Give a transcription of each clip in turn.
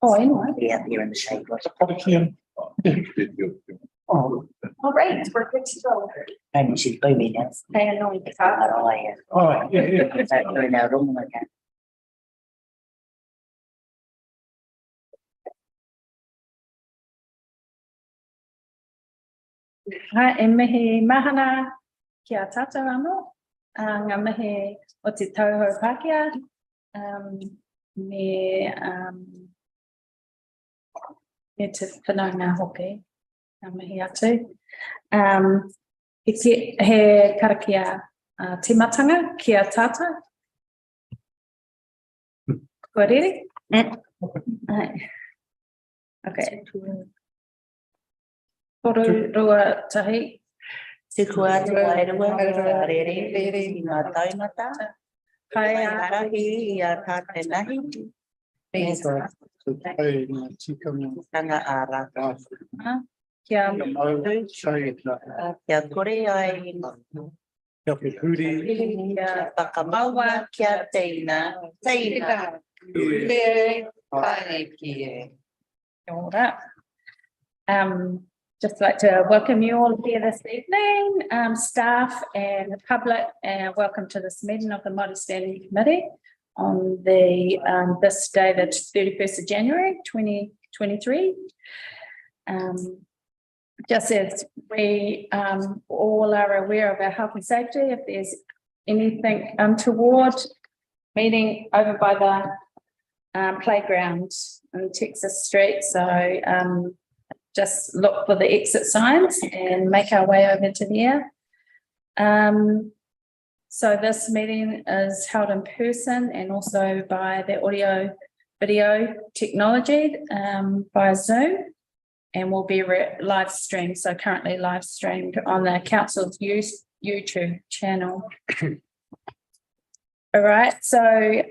Oh, anyway. Yeah, you're in the shade. All right, we're good to go. And she's baby now. Kaya nung isa. Oh, yeah. Rồi nào đúng rồi nha. Ha, e mihi mahana kia tata rano. Ngā mihi o te tauhou Pākehā. Me te whanau ngā hoki. Ngā mihi atu. He karakia timatanga kia tata. Kua rere? Okay. Toru rua tahi. Tikua te wairua, rere, ngā taumata. Kai arahi, a tāte nahi. Tanga ara. Kia Kia kore ai. Kia whakamaua, kia teina. Teina. Just like to welcome you all here this evening, staff and the public, and welcome to this meeting of the Māori Standing Committee on the this day, the 31st of January 2023. Just as we all are aware of our health and safety, if there's anything untoward, meeting over by the playground on Texas Street, so just look for the exit signs and make our way over to there. So this meeting is held in person and also by the audio video technology via Zoom, and will be live streamed. So currently live streamed on the council's YouTube channel. All right, so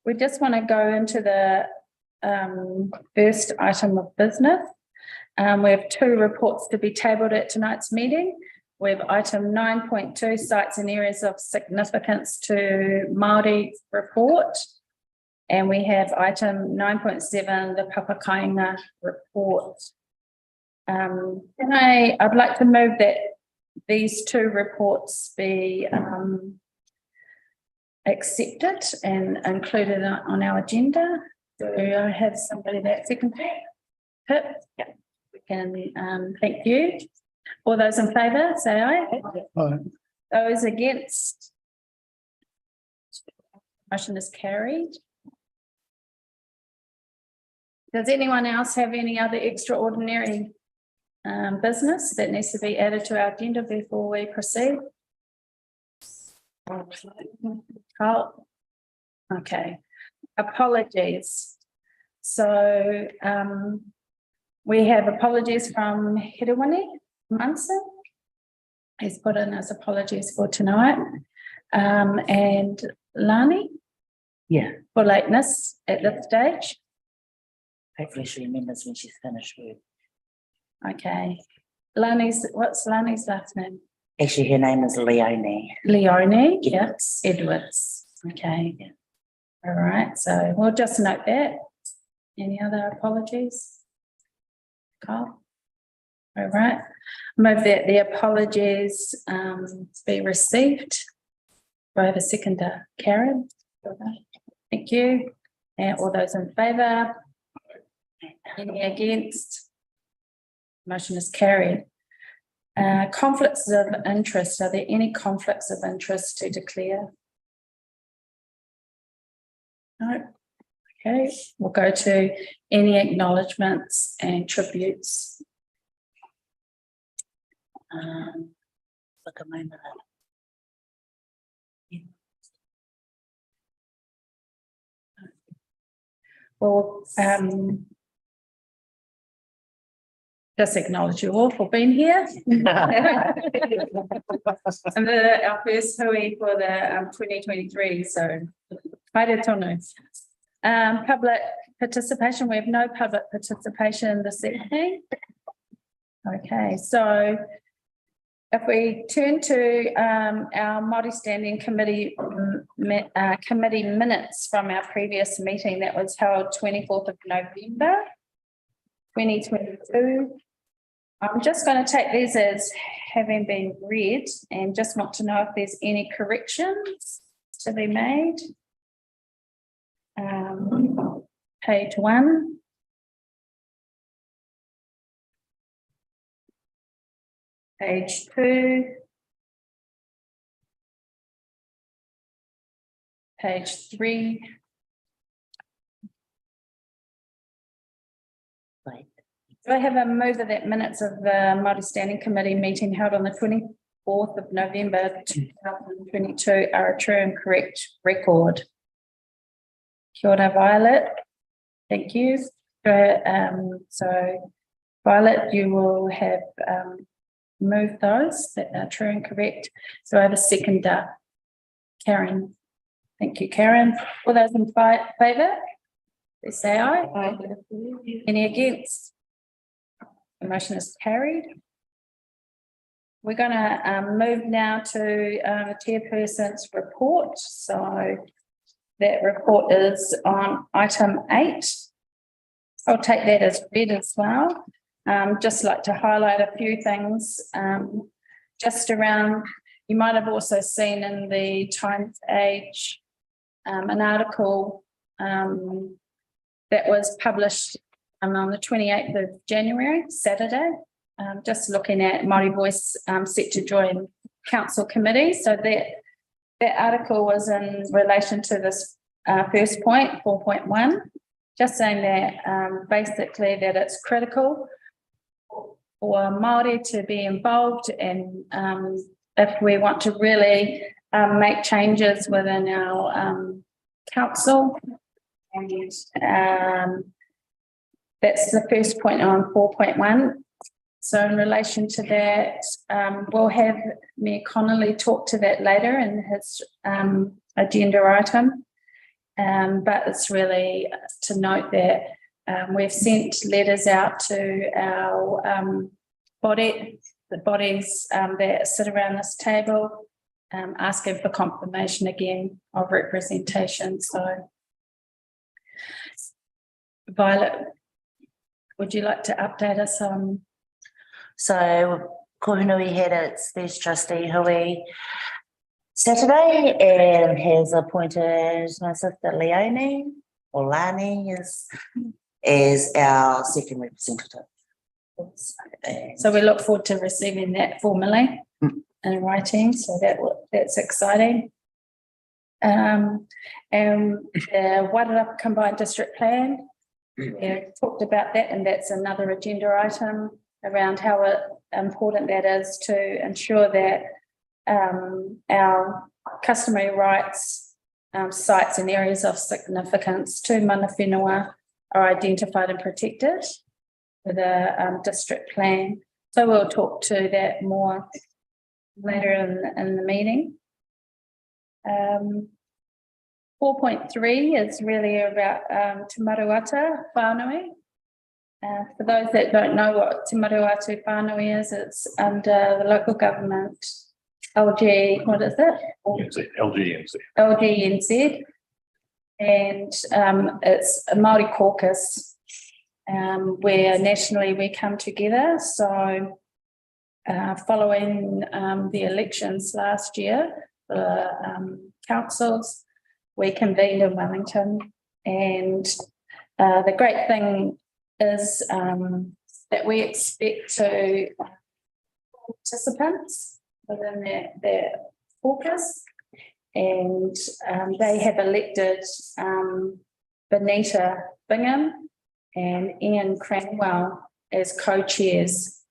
we just want to go into the first item of business. We have two reports to be tabled at tonight's meeting. We have item 9.2, sites and areas of significance to Māori report. And we have item 9.7, the Papakainga report. I'd like to move that these two reports be accepted and included on our agenda. Do I have somebody that second? Pip? Yeah. We can thank you. All those in favour, say aye. Aye. Those against? Motion is carried. Does anyone else have any other extraordinary business that needs to be added to our agenda before we proceed? Carl? Okay. Apologies. So we have apologies from Hirewani Munson. He's put in his apologies for tonight. And Lani? Yeah. For lateness at this stage. Hopefully she remembers when she's finished with. Okay. What's Lani's last name? Actually, her name is Leonie. Leonie, Yes. Edwards. Okay. Yeah. All right. So we'll just note that. Any other apologies? Carl? All right. Move that the apologies be received. Do I have a seconder? Karen? Thank you. And all those in favour? Any against? Motion is carried. Conflicts of interest. Are there any conflicts of interest to declare? No. Okay, we'll go to any acknowledgements and tributes. Look at my mother. Well, just acknowledge you all for being here. And our first hui for the 2023, so haere tonu. Public participation, we have no public participation this evening. Okay, so If we turn to our Māori Standing Committee committee minutes from our previous meeting that was held 24th of November, 2022. I'm just going to take these as having been read and just want to know if there's any corrections to be made. Page 1. Page 2. Page 3. Right. Do I have a mover that minutes of the Māori Standing Committee meeting held on the 24th of November 2022 are a true and correct record? Kia ora, Violet. Thank you. So Violet, you will have moved those that are true and correct. So I have a seconder, Karen. Thank you, Karen. All those in favour, please say aye. Aye. Any against? The motion is carried. We're going to move now to the chairperson's report. So that report is on item 8. I'll take that as read as well. Just like to highlight a few things just around. You might have also seen in the Times Age an article that was published on the 28th of January, Saturday, just looking at Māori Voice set to join council committee. So that article was in relation to this first point, 4.1, just saying that basically that it's critical for Māori to be involved, and if we want to really make changes within our council, and that's the first point on 4.1. So in relation to that, we'll have Mayor Connolly talk to that later in his agenda item. But it's really to note that we've sent letters out to our the bodies that sit around this table, asking for confirmation again of representation. So, Violet, would you like to update us on? So Kohinui had its first trustee Hui Saturday and has appointed my sister Leonie, or Lani, as our second representative. So we look forward to receiving that formally in writing. So that's exciting. And the Wairarapa Combined District Plan, we talked about that, and that's another agenda item around how important that is to ensure that our customary rights sites and areas of significance to mana whenua are identified and protected with a district plan. So we'll talk to that more later in the meeting. 4.3 is really about Te Maruata whānui. For those that don't know what Te Maruata whānui is, it's under the local government, LG, what is it? LGNZ. LGNZ. And it's a Māori caucus where nationally we come together. So following the elections last year, the councils, we convened in Wellington, and the great thing is that we expect to participants within that caucus, and they have elected Benita Bingham and Ian Cranwell as co-chairs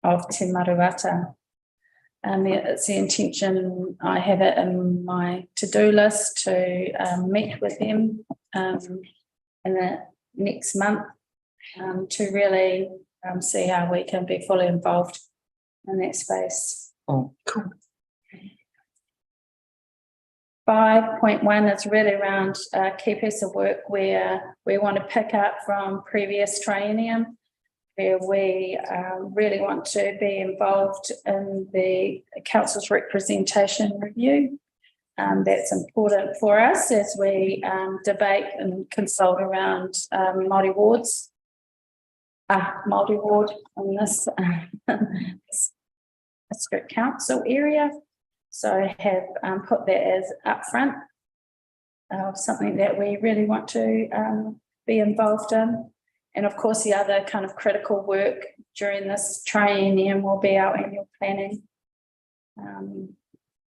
of Te Maruata. It's the intention, I have it in my to-do list to meet with them in the next month to really see how we can be fully involved in that space. Oh, cool. 5.1 is really around a key piece of work where we want to pick up from previous triennium where we really want to be involved in the council's representation review. That's important for us as we debate and consult around Māori wards. Māori ward in this district council area. So I have put that as upfront, something that we really want to be involved in. And of course, the other kind of critical work during this triennium will be our annual planning.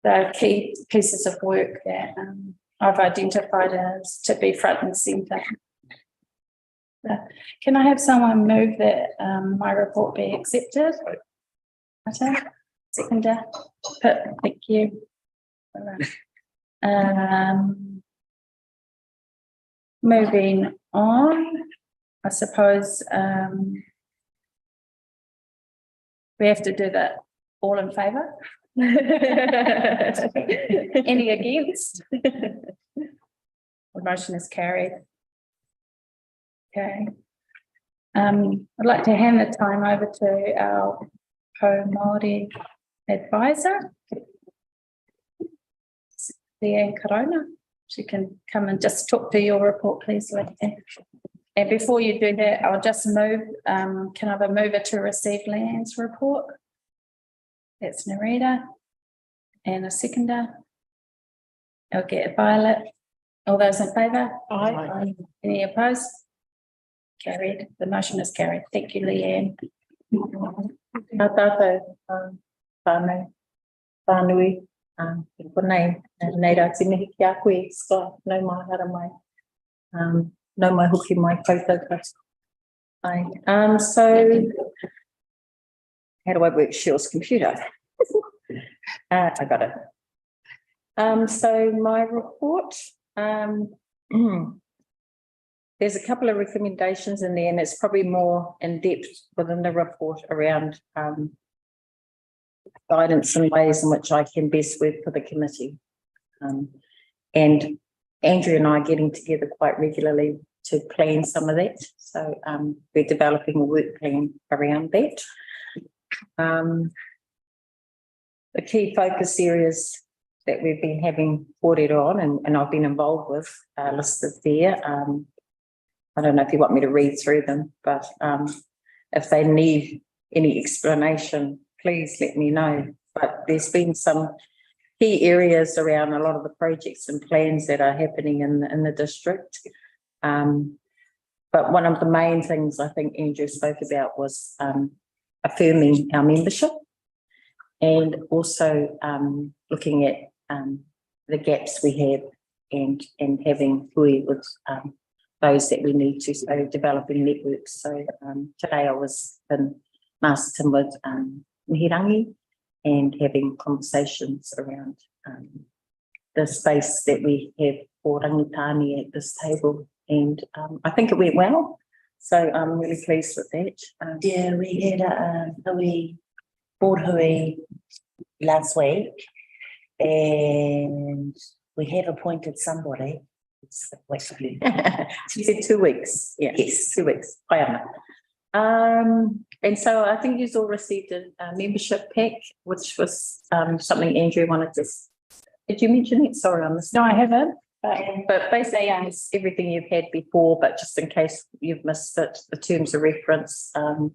The key pieces of work that I've identified as to be front and centre. Can I have someone move that my report be accepted? Okay. Seconder. Thank you. All right. Moving on, I suppose we have to do that all in favour. Any against? The motion is carried. Okay. I'd like to hand the time over to our Māori advisor, Leanne Corona. She can come and just talk to your report, please, Leanne. And before you do that, I'll just move, can I have a mover to receive Leanne's report? That's Nerida. And a seconder. I'll get Violet. All those in favour? Aye. Any opposed? Carried. The motion is carried. Thank you, Leanne. Ngā tātou whānau, whānui, ko nei, nei rā te mihi ki a koe, Scott, nau mai hara mai, nau mai hoki mai koutou katoa. Aye. So, how do I work Shell's computer? I got it. So my report, there's a couple of recommendations in there, and it's probably more in depth within the report around guidance and ways in which I can best work for the committee. And Andrew and I are getting together quite regularly to plan some of that. So we're developing a work plan around that. The key focus areas that we've been having audit on and I've been involved with are listed there. I don't know if you want me to read through them, but if they need any explanation, please let me know. But there's been some key areas around a lot of the projects and plans that are happening in the district. But one of the main things I think Andrew spoke about was affirming our membership and also looking at the gaps we have and having hui with those that we need to, so developing networks. So today I was in Masterton with Mihirangi and having conversations around the space that we have for rangitani at this table, and I think it went well. So I'm really pleased with that. Yeah, we had a board hui last week, and we have appointed somebody. She said 2 weeks. Yeah, Yes. 2 weeks. And so I think you've all received a membership pack, which was something Andrew wanted to. Did you mention it? Sorry, I missed. No, I haven't. But basically, it's everything you've had before, but just in case you've missed it, the terms of reference and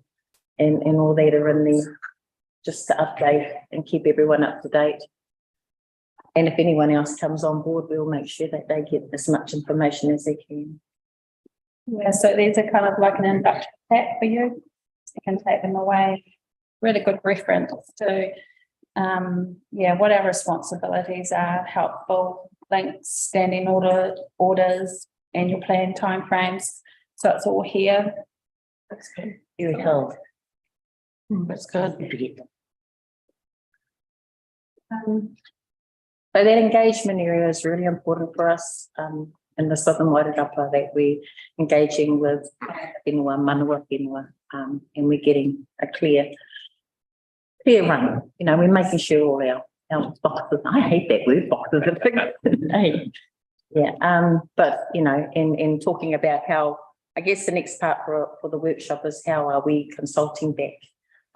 all that are in there, just to update and keep everyone up to date. And if anyone else comes on board, we'll make sure that they get as much information as they can. Yeah, so these are kind of like an induction pack for you. You can take them away. Really good reference to, what our responsibilities are, helpful links, standing orders, annual plan timeframes. So it's all here. That's good. Very cold. That's good. Um, So that engagement area is really important for us in the Southern Wairarapa, that we're engaging with whenua, manua whenua, and we're getting a clear run. You know, we're making sure all our boxes, I hate that word, boxes are big. Yeah, but you know, in talking about how I guess the next part for the workshop is how are we consulting back?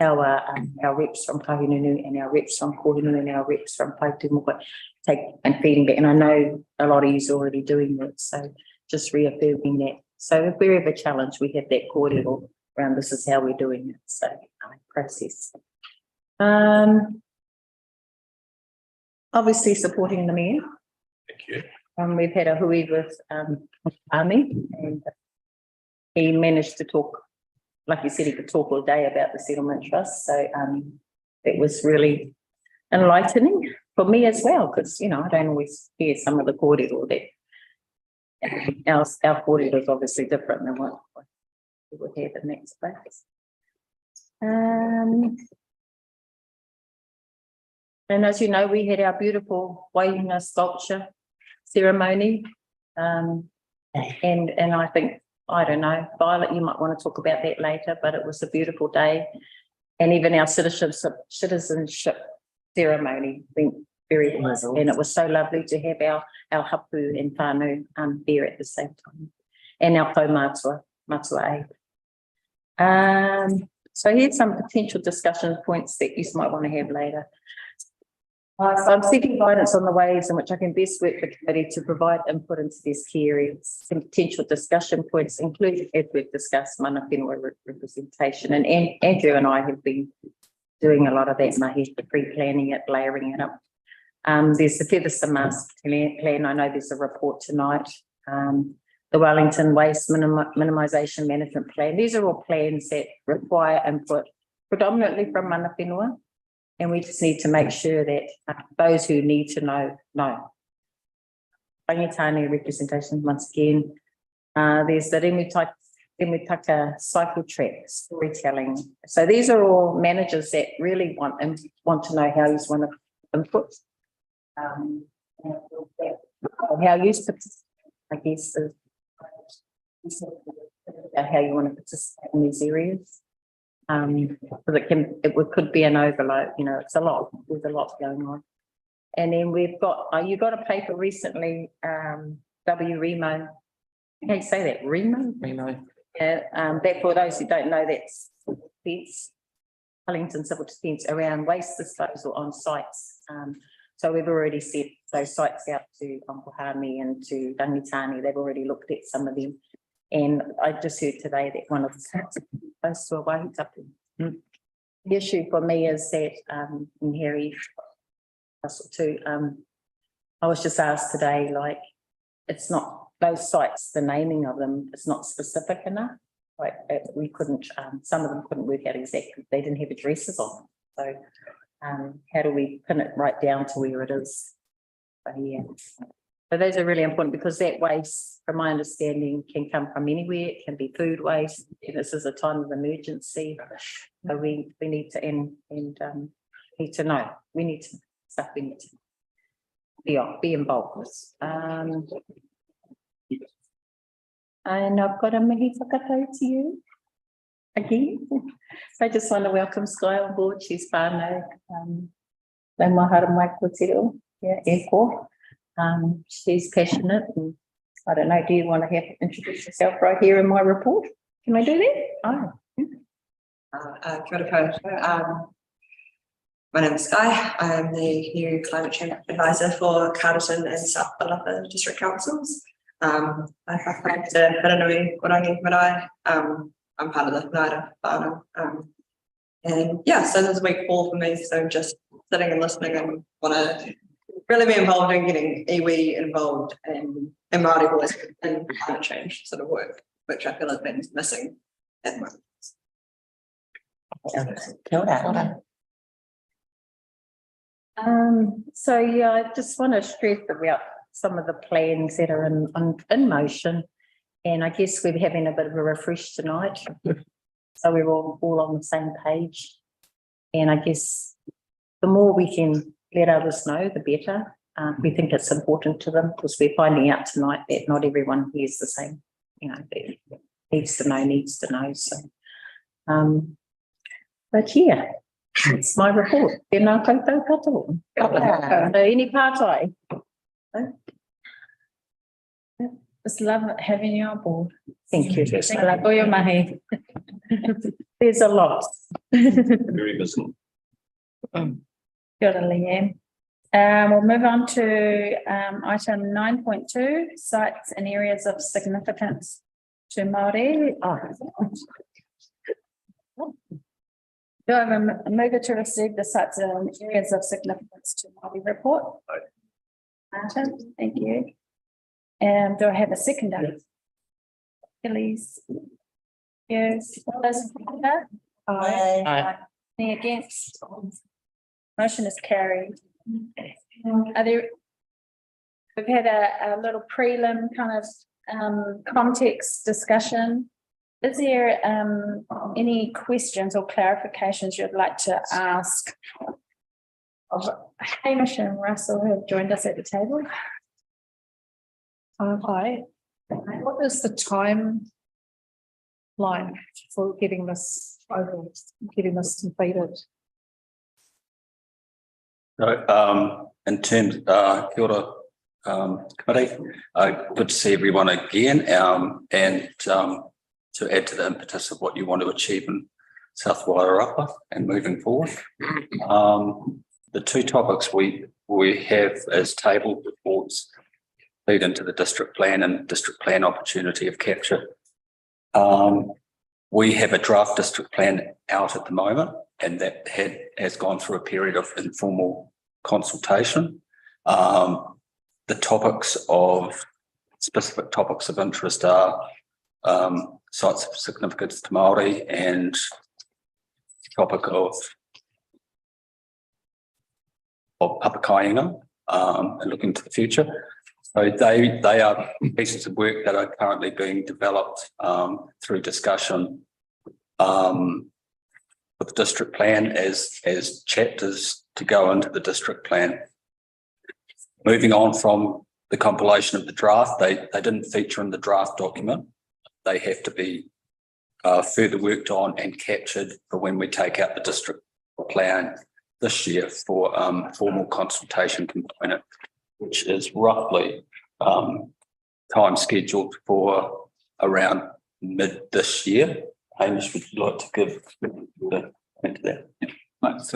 How are our reps from Kahununu and our reps from Kohunu and our reps from Paitumoka take and feeding back? And I know a lot of you are already doing that, so just reaffirming that. So if we're ever challenged, we have that cordial around this is how we're doing it. So process. Obviously supporting the mayor. Thank you. We've had a hui with Army, and he managed to talk, like you said, he could talk all day about the settlement trust. So it was really enlightening for me as well, because I don't always hear some of the cordial that our cordial is obviously different than what we would have in that space. And as you know, we had our beautiful Waihinga sculpture ceremony. And I think, I don't know, Violet, you might want to talk about that later, but it was a beautiful day. And even our citizenship ceremony went very well. And it was so lovely to have our hapu and whānau there at the same time. And our matua aid. So here's some potential discussion points that you might want to have later. So I'm seeking guidance on the ways in which I can best work the committee to provide input into these key areas. Some potential discussion points include, as we've discussed, mana whenua representation. And Andrew and I have been doing a lot of that mahi, pre-planning it, layering it up. There's the Featherston Master Plan. I know there's a report tonight. The Wellington Waste Minimisation Management Plan. These are all plans that require input, predominantly from mana whenua. And we just need to make sure that those who need to know. Rangitane representation, once again. There's the Rimutaka cycle track, storytelling. So these are all managers that really want to know how you want to input. How you participate, I guess, is how you want to participate in these areas. Because it could be an overload, it's a lot, there's a lot going on. And then we've got, you got a paper recently, WREMO, how you say that, REMO? Remo. Yeah, that for those who don't know, that's defence, Wellington Civil Defence around waste disposal on sites. So we've already sent those sites out to Uncle Hami and to Rangitane. They've already looked at some of them. And I just heard today that one of the sites is close to a wahitapu. The issue for me is that, and Harry Russell too, I was just asked today, like, it's not those sites, the naming of them is not specific enough. Like we couldn't, some of them couldn't work out exactly, they didn't have addresses on them. So how do we pin it right down to where it is? So, yeah. So those are really important because that waste, from my understanding, can come from anywhere. It can be food waste. This is a time of emergency. So we need to need to know. We need to be involved. And I've got a mihi whakatau to you again. So I just want to welcome Sky on board. She's whānau. Lai mahara mai ko te reo. Yeah, e ko. She's passionate and I don't know, do you want to introduce yourself right here in my report? Can I do that? Oh. Kia ora koutou. My name is Sky. I am the new climate change advisor for Carterton and South Palapa district councils. I have to Haranui Orangi Marae. I'm part of the Naira whānau. And yeah, so this is week 4 for me. So just sitting and listening and want to really be involved in getting iwi involved in Māori voice in climate change sort of work, which I feel has been missing at the moment. Kia ora. So yeah, I just want to stress about some of the plans that are in motion, and I guess we're having a bit of a refresh tonight, so we're all on the same page. And I guess the more we can let others know, the better. We think it's important to them because we're finding out tonight that not everyone hears the same. That needs to know. So, but yeah. It's my report. Tēnā koutou katoa. Any partai? Just love having you on board. Thank you. Yes. I love all your mahi. There's a lot. Very visible. Kia ora, Leanne. We'll move on to item 9.2, sites and areas of significance to Māori. Do I have a mover to receive the sites and areas of significance to Māori report? Martin, thank you. And do I have a seconder? Please. Yes, all those in favour? Aye. Any against? Motion is carried. Are there? We've had a little prelim kind of context discussion. Is there any questions or clarifications you'd like to ask of Hamish and Russell who have joined us at the table? Hi, what is the timeline for getting this over, getting this completed? So, in terms, kia ora, committee, good to see everyone again, and to add to the impetus of what you want to achieve in South Wairarapa and moving forward. The two topics we have as table reports lead into the district plan and district plan opportunity of capture. We have a draft district plan out at the moment, and that has gone through a period of informal consultation. The specific topics of interest are sites of significance to Māori and topic of Papakainga, and looking to the future. So they are pieces of work that are currently being developed through discussion with the district plan as chapters to go into the district plan. Moving on from the compilation of the draft, they didn't feature in the draft document. They have to be further worked on and captured for when we take out the district plan this year for formal consultation component, which is roughly time scheduled for around mid this year. Hamish, would you like to give the into that? That's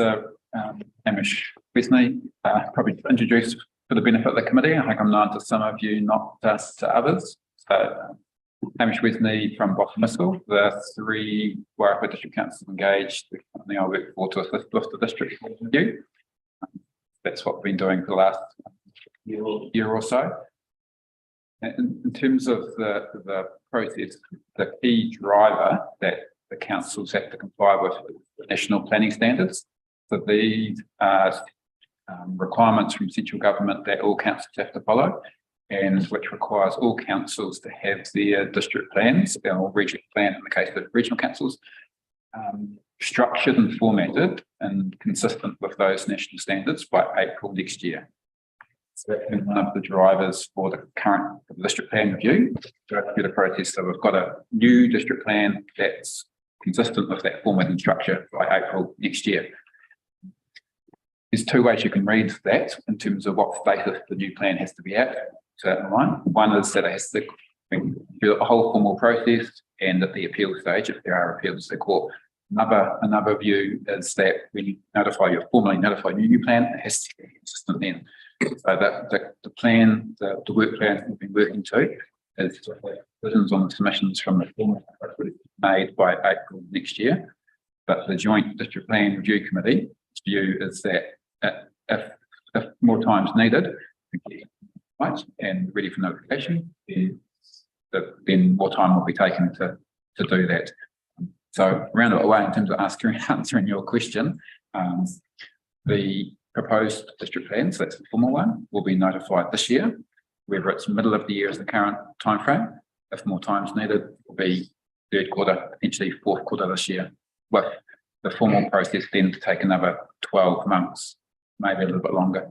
Hamish Wesney, probably introduced for the benefit of the committee. I think I'm known to some of you, not just to others. So Hamish Wesney from Bottomissel, the 3 Wairarapa District Councils engaged, the company I work for to assist with the district review. That's what we've been doing for the last year or so. In terms of the process, the key driver that the councils have to comply with the national planning standards. So these are requirements from central government that all councils have to follow, and which requires all councils to have their district plans, or regional plan in the case of regional councils, structured and formatted and consistent with those national standards by April next year. So that's been one of the drivers for the current district plan review. Through the process, so we've got a new district plan that's consistent with that format and structure by April next year. There's 2 ways you can read that in terms of what status the new plan has to be at. So one is that it has to go through a whole formal process and at the appeal stage, if there are appeals to the court. Another view is that when you formally notify your new plan, it has to be consistent then. So that the plan, the work plan we've been working to is decisions on the submissions from the formal made by April next year. But the Joint District Plan Review Committee's view is that if more time is needed, right, and ready for notification, then more time will be taken to do that. So roundabout way in terms of answering your question, the proposed district plan, so that's the formal one, will be notified this year, whether it's middle of the year as the current timeframe. If more time is needed, it will be 3rd quarter, potentially 4th quarter this year, with the formal process then to take another 12 months, maybe a little bit longer.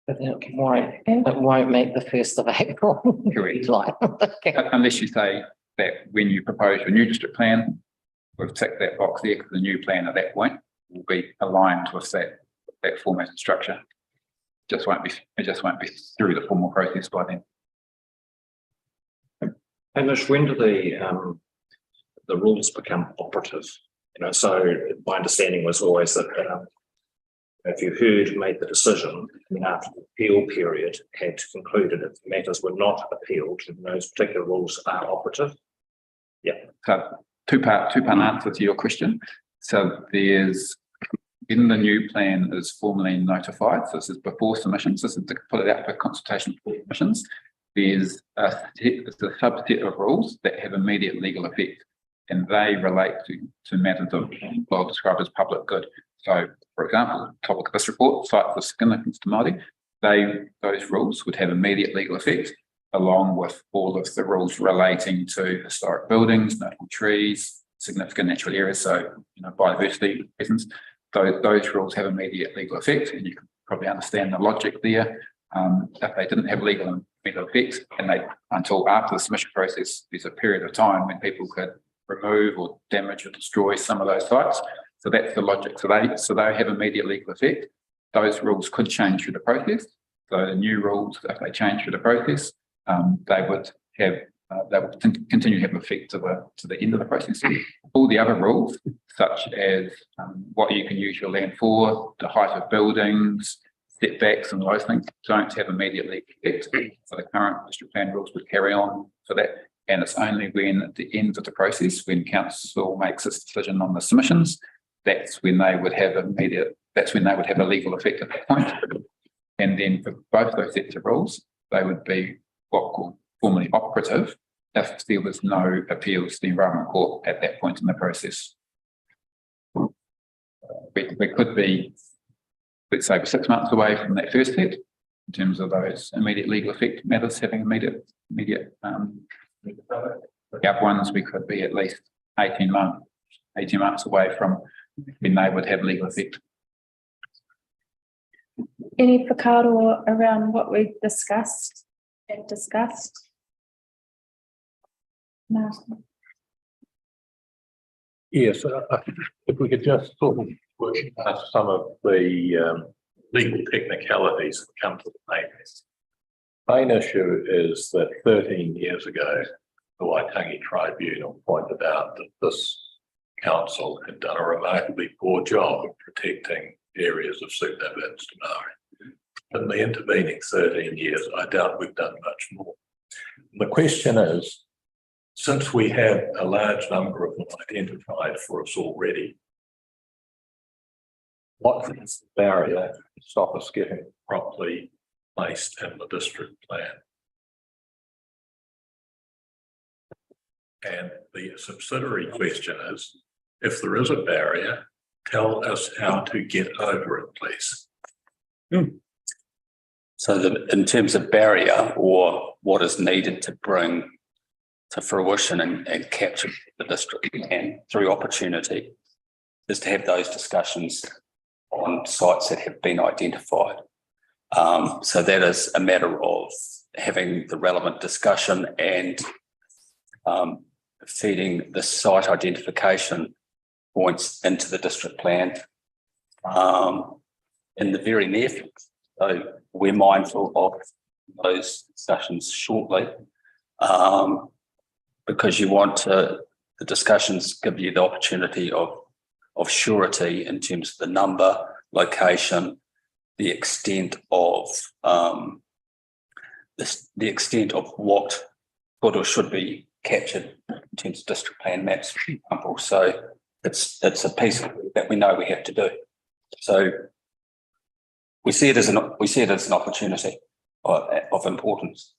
But it won't make the 1st of April. Correct. Like, okay. Unless you say that when you propose your new district plan, we've ticked that box there, because the new plan at that point will be aligned with that format and structure. just won't be through the formal process by then. Hamish, when do the rules become operative? You know, so my understanding was always that if you made the decision, then after the appeal period had concluded, if matters were not appealed, then those particular rules are operative. Yeah. So two-part answer to your question. So there's, when the new plan is formally notified, so this is before submissions, this is to put it out for consultation before submissions, there's a subset of rules that have immediate legal effect, and they relate to matters of what I'll describe as public good. So, for example, the topic of this report, sites of significance to Māori, those rules would have immediate legal effect, along with all of the rules relating to historic buildings, notable trees, significant natural areas, so biodiversity reasons. Those rules have immediate legal effect, and you can probably understand the logic there. If they didn't have legal and immediate effect, and until after the submission process, there's a period of time when people could remove or damage or destroy some of those sites. So that's the logic. So they have immediate legal effect. Those rules could change through the process. So the new rules, if they change through the process, they would continue to have effect to the end of the process. All the other rules, such as what you can use your land for, the height of buildings, setbacks, and those things, don't have immediate legal effect. So the current district plan rules would carry on for that. And it's only when at the end of the process, when council makes its decision on the submissions, that's when they would have a legal effect at that point. And then for both those sets of rules, they would be what called formally operative if there was no appeals to the Environment Court at that point in the process. We could be, let's say, 6 months away from that first step in terms of those immediate legal effect matters having immediate. The other ones, we could be at least 18 months away from when they would have legal effect. Any whakaaro around what we discussed? No. Yes, if we could just sort of work out some of the legal technicalities that come to the main issue is that 13 years ago, the Waitangi Tribunal pointed out that this council had done a remarkably poor job of protecting areas of significance to Māori. In the intervening 13 years, I doubt we've done much more. And the question is, since we have a large number of them identified for us already, what is the barrier to stop us getting properly placed in the district plan? And the subsidiary question is, if there is a barrier, tell us how to get over it, please. So in terms of barrier, or what is needed to bring to fruition and capture the district plan through opportunity, is to have those discussions on sites that have been identified. So that is a matter of having the relevant discussion and feeding the site identification points into the district plan in the very near future. So we're mindful of those discussions shortly because you want the discussions give you the opportunity of surety in terms of the number, location, the extent of the extent of what could or should be captured in terms of district plan maps, for example. So it's a piece that we know we have to do. So we see it as an opportunity of importance.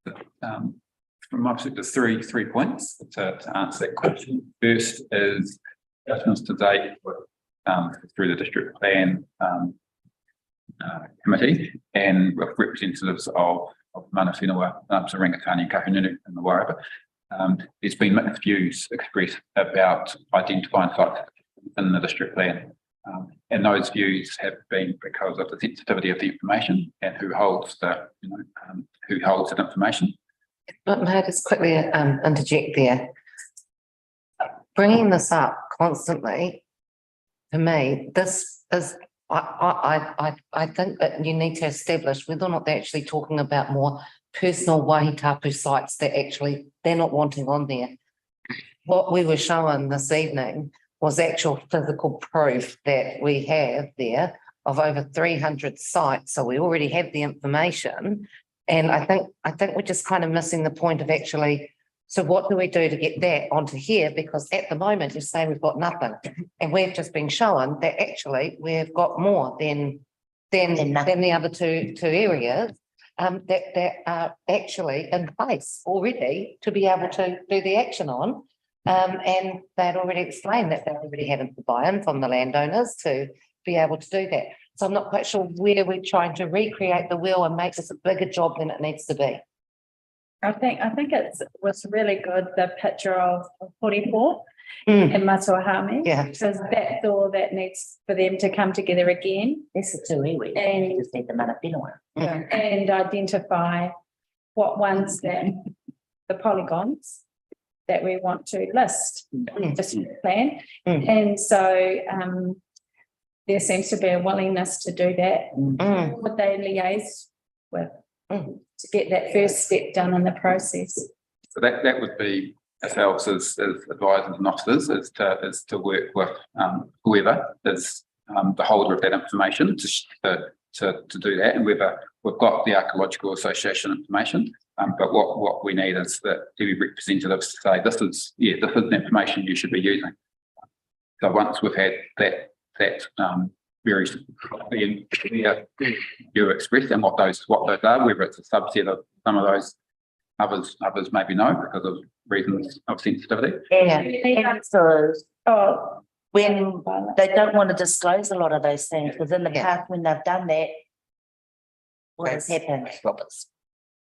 From my perspective, there's three points to answer that question. First is discussions to date through the district plan committee and with representatives of Mana Whenua, Rangatani and Kahungunu in the Wairarapa. There's been mixed views expressed about identifying sites in the district plan. And those views have been because of the sensitivity of the information and who holds that information. But may I just quickly interject there? Bringing this up constantly, to me, this is I think that you need to establish whether or not they're actually talking about more personal wahikapu sites that actually they're not wanting on there. What we were shown this evening was actual physical proof that we have there of over 300 sites. So we already have the information. And I think we're just kind of missing the point of actually, so what do we do to get that onto here? Because at the moment you're saying we've got nothing. And we've just been shown that actually we've got more than the other two areas that are actually in place already to be able to do the action on. And they'd already explained that they already having the buy-in from the landowners to be able to do that. So I'm not quite sure where we're trying to recreate the wheel and make this a bigger job than it needs to be. I think was really good, the picture of Horipo Mm. and Matuahami. Yeah. Because that's all that needs for them to come together again That's the two iwi. And- You just need the mana whenua. and identify what ones that the polygons that we want to list in the district plan. Mm. And so there seems to be a willingness to do that. Mm. Would they liaise with Mm. to get that first step done in the process? So that would be ourselves as advisors and officers is to work with whoever is the holder of that information to do that, and whether we've got the Archaeological Association information. But what we need is that TV representatives to say this is the information you should be using. So once we've had that very clear view expressed and what those are, whether it's a subset of some of those, others maybe no because of reasons of sensitivity. And so Oh, when they don't want to disclose a lot of those things, because in the Yeah. past, when they've done that, what has happened? Roberts.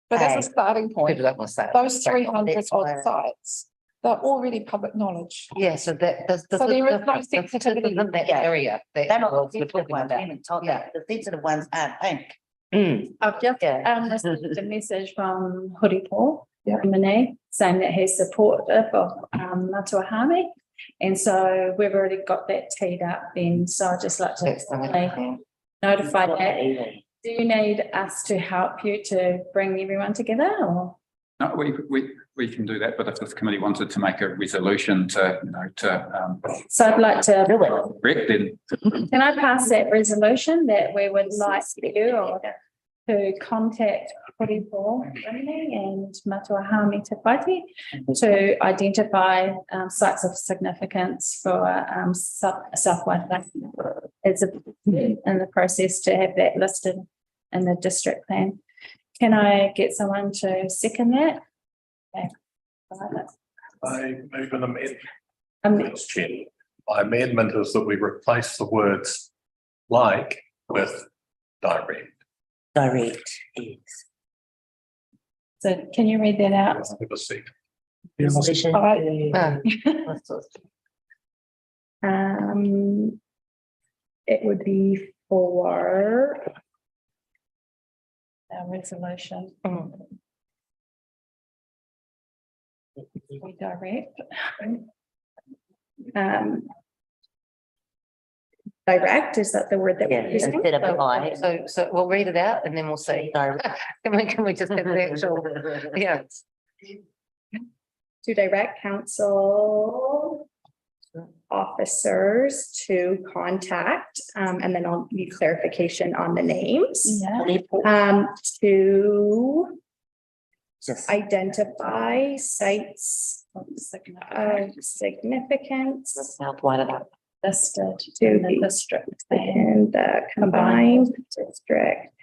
But as Hey. a starting point, People don't want to say it. those 300 That's odd why- sites, they're already public knowledge. Yeah, so that this So there is no this sensitivity. in that Yeah. area. that They're not we're the sensitive talking ones, we about. haven't told Yeah. that. The sensitive ones aren't pink. Mm. I've just Yeah. received a message from Horipo, Yeah. Mane, saying that he's supportive of Matuahami. And so we've already got that teed up then. So I'd just like to That's the formally notify Not that. the iwi. Do you need us to help you to bring everyone together or? No, we can do that, but if this committee wanted to make a resolution to So I'd like to, Do it. correct, then can I pass that resolution that we would like you or to contact Horipo and Matuahami Te Whaiti to identify sites of significance for South Waitangi as in the process to have that listed in the district plan. Can I get someone to second that? Okay. I move an amendment. Right. Chair. My amendment is that we replace the words like with direct. Direct, yes. So can you read that out? Have a seat. Resolution Ah. It would be for our resolution. We direct. Direct, is that the word that Yeah, we're using? instead of by. So we'll read it out and then we'll see. Direct. Can we just have the actual, yeah. To direct council officers to contact, and then I'll need clarification on the names. To Just identify sites of significance South Waitangi. listed to the district and the combined district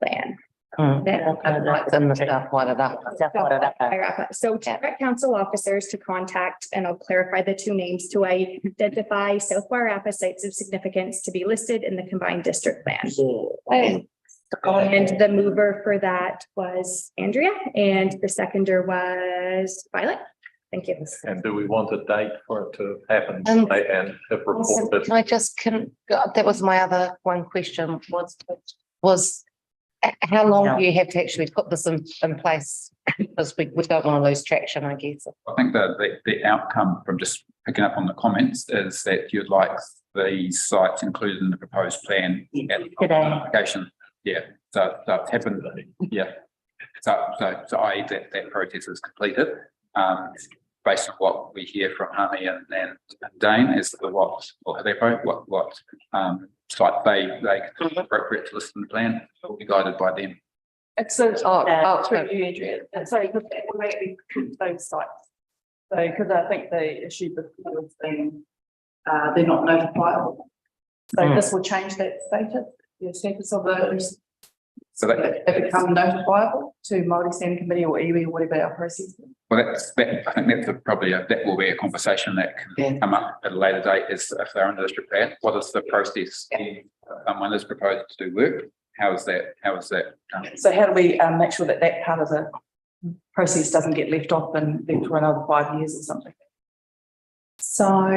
plan. It's in the South Waitangi. So to direct council officers to contact, and I'll clarify the two names, to identify South Wairarapa sites of significance to be listed in the combined district plan. And the mover for that was Andrea and the seconder was Violet. Thank you. And do we want a date for it to happen Um, and if reported? Can I just, that was my other one question was how long do you have to actually put this in place? Because we don't want to lose traction, I guess. I think that the outcome from just picking up on the comments is that you'd like these sites included in the proposed plan at the Today. application. Yeah, so it's happened, yeah. So I.e. that process is completed, based on what we hear from Hami and Dane as to what site they consider appropriate to list in the plan, will be guided by them. It's through you, Andrea. Sorry, because that will actually include those sites. So, because I think the issue before has been, they're not notifiable. So this will change that status, the status of those. So that, They become notifiable to Māori Standing Committee or iwi or whatever our process is. well, I think that's probably that will be a conversation that can come up at a later date. Is if they're in the district plan, what is the process? Someone is proposed to do work. How is that done? So how do we make sure that that part of the process doesn't get left off and left for another 5 years or something? So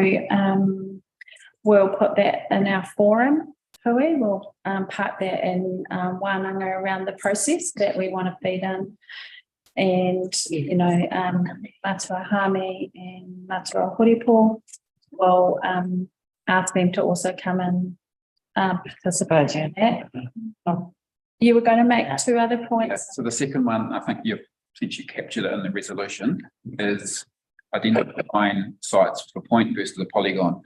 we'll put that in our forum. We'll part that in wānanga around the process that we want to feed in. And, you know, Matua Hami and Matua Horipo will ask them to also come and participate in that. You were going to make two other points. So the second one, I think you've essentially captured it in the resolution, is identifying sites for point versus a polygon.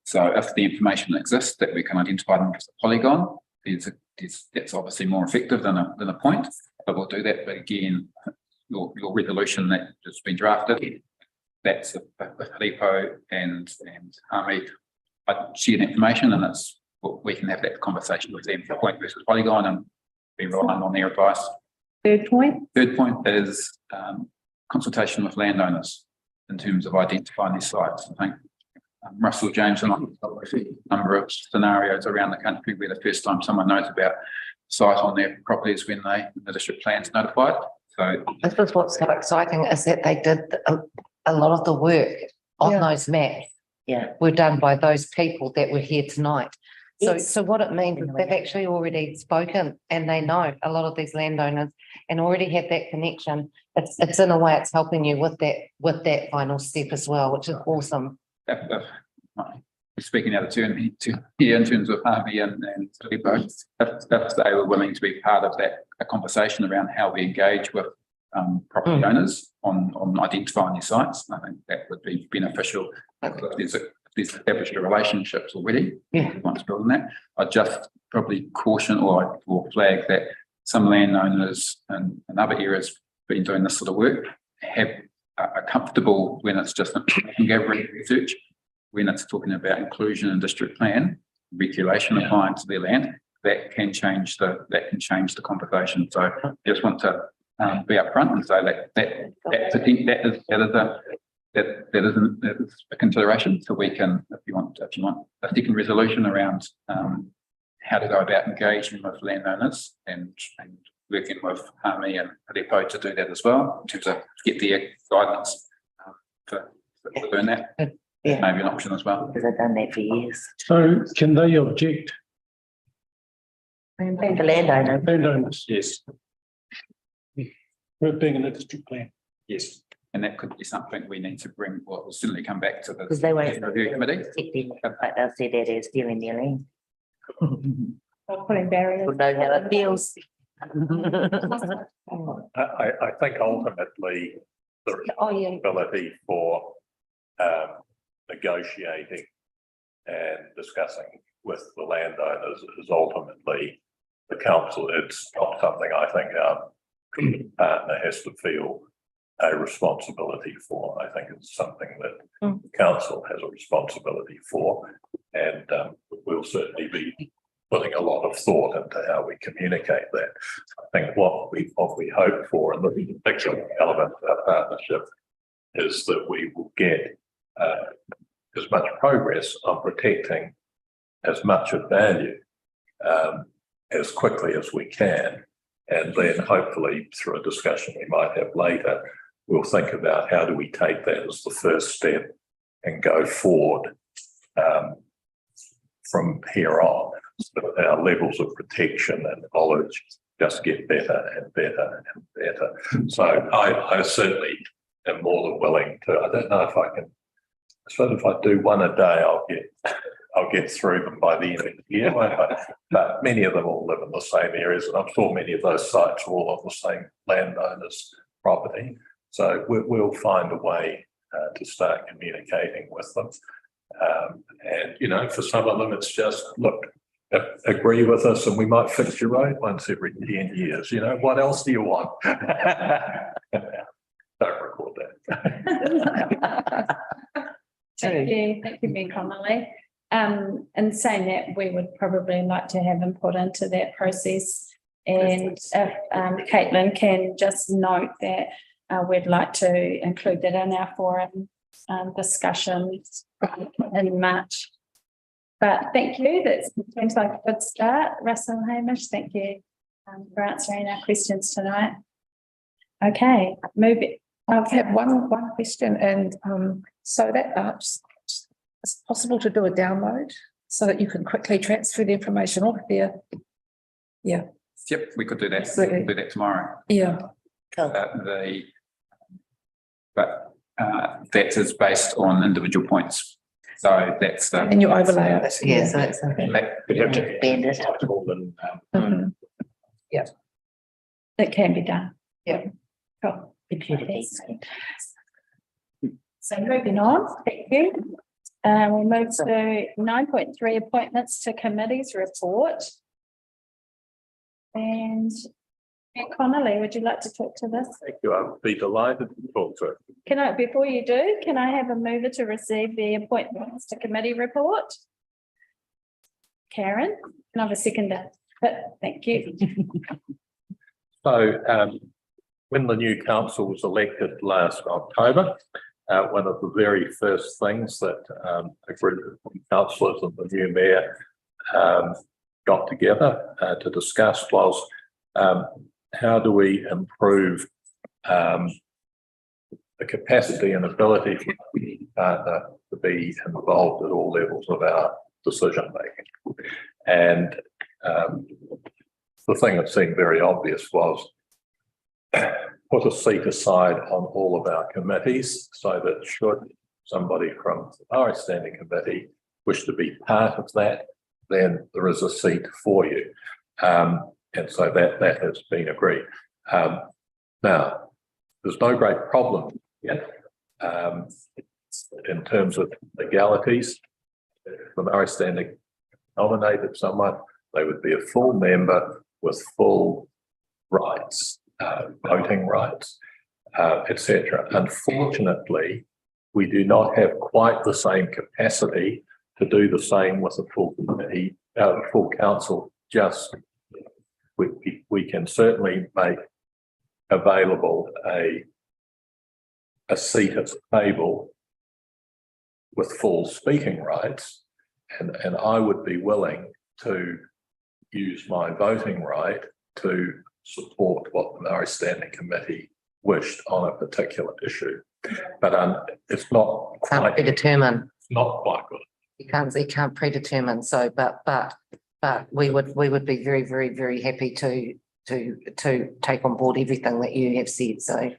So if the information exists that we can identify them as a polygon, that's obviously more effective than a point, but we'll do that. But again, your resolution that has been drafted, that's a Haripo and Hami. I share the information, and we can have that conversation with them for point versus polygon and be relying on their advice. Third point. Third point is consultation with landowners in terms of identifying these sites. I think Russell James and I have a number of scenarios around the country where the first time someone knows about site on their property is when the district plan's notified. So This is what's so exciting is that they did a lot of the work on those maps. Yeah. Were done by those people that were here tonight. So what it means is they've actually already spoken and they know a lot of these landowners and already have that connection. It's in a way it's helping you with that final step as well, which is awesome. Speaking out of turn here in terms of Harvey and Filipo, if they were willing to be part of a conversation around how we engage with property owners on identifying these sites, I think that would be beneficial. There's established relationships already. Once building that, I'd just probably caution or flag that some landowners in other areas been doing this sort of work are comfortable when it's just information gathering research. When it's talking about inclusion in district plan, regulation applying to their land, that can change the conversation. So I just want to be upfront and say that is a consideration. So we can, if you want a second resolution around how to go about engaging with landowners and working with Hami and Haripo to do that as well, in terms of get their guidance for doing that. Yeah. Maybe an option as well. Because I've done that for years. So can they object? The landowner. Landowners, Yes, we're being in a district plan. yes. And that could be something we need to bring, well, we'll certainly come back to the Because they won't. review committee. Like they'll see that as stealing their land. Or putting barriers. We'll know how it feels. I think ultimately the responsibility for negotiating and discussing with the landowners is ultimately the council. It's not something I think our partner has to feel a responsibility for. I think it's something that the council has a responsibility for, and we'll certainly be putting a lot of thought into how we communicate that. I think what we hope for, and the picture element of our partnership, is that we will get as much progress on protecting as much of value as quickly as we can. And then hopefully through a discussion we might have later, we'll think about how do we take that as the first step and go forward from here on. So that our levels of protection and knowledge just get better and better and better. So I certainly am more than willing to. I don't know if I can. I suppose if I do one a day, I'll get I'll get through them by the end of the year, won't I? But many of them all live in the same areas, and I'm sure many of those sites are all on the same landowners' property. So we'll find a way to start communicating with them. And, you know, for some of them, it's just, look, agree with us and we might fix your road once every 10 years. You know, what else do you want? Don't record that. Thank you, Mayor Connolly. And saying that, we would probably like to have input into that process. And if Caitlin can just note that we'd like to include that in our forum discussion in March. But thank you, that seems like a good start. Russell, Hamish, thank you for answering our questions tonight. Okay, move it. I have one question, and so that it's possible to do a download so that you can quickly transfer the information off there. Yeah. Yep, we could do that. Absolutely. We could do that tomorrow. Yeah. Cool. But that is based on individual points. So that's the. And you overlay it. Yeah, so it's okay. You'd have to Bend it. Mhm. Yeah. It can be done. Yeah. Cool. Computer based. So moving on, thank you. We move to 9.3 appointments to committees report. And Mayor Connolly, would you like to talk to this? Thank you. I'd be delighted to talk to it. Can I, before you do, can I have a mover to receive the appointments to committee report? Karen, can I have a seconder? Thank you. So when the new council was elected last October, one of the very first things that a group of councillors and the new mayor got together to discuss was how do we improve the capacity and ability for the partner to be involved at all levels of our decision making. And the thing that seemed very obvious was put a seat aside on all of our committees so that should somebody from the Māori Standing Committee wish to be part of that, then there is a seat for you. And so that has been agreed. Now, there's no great problem yet in terms of legalities. If the Māori Standing nominated someone, they would be a full member with full rights, voting rights, etc. Unfortunately, we do not have quite the same capacity to do the same with a full committee, full council. Just we can certainly make available a seat at the table with full speaking rights, and I would be willing to use my voting right to support what the Māori Standing Committee wished on a particular issue. But it's not Can't quite, predetermine. not quite good. You can't predetermine. So, but we would be very, very, very happy to take on board everything that you have said. So,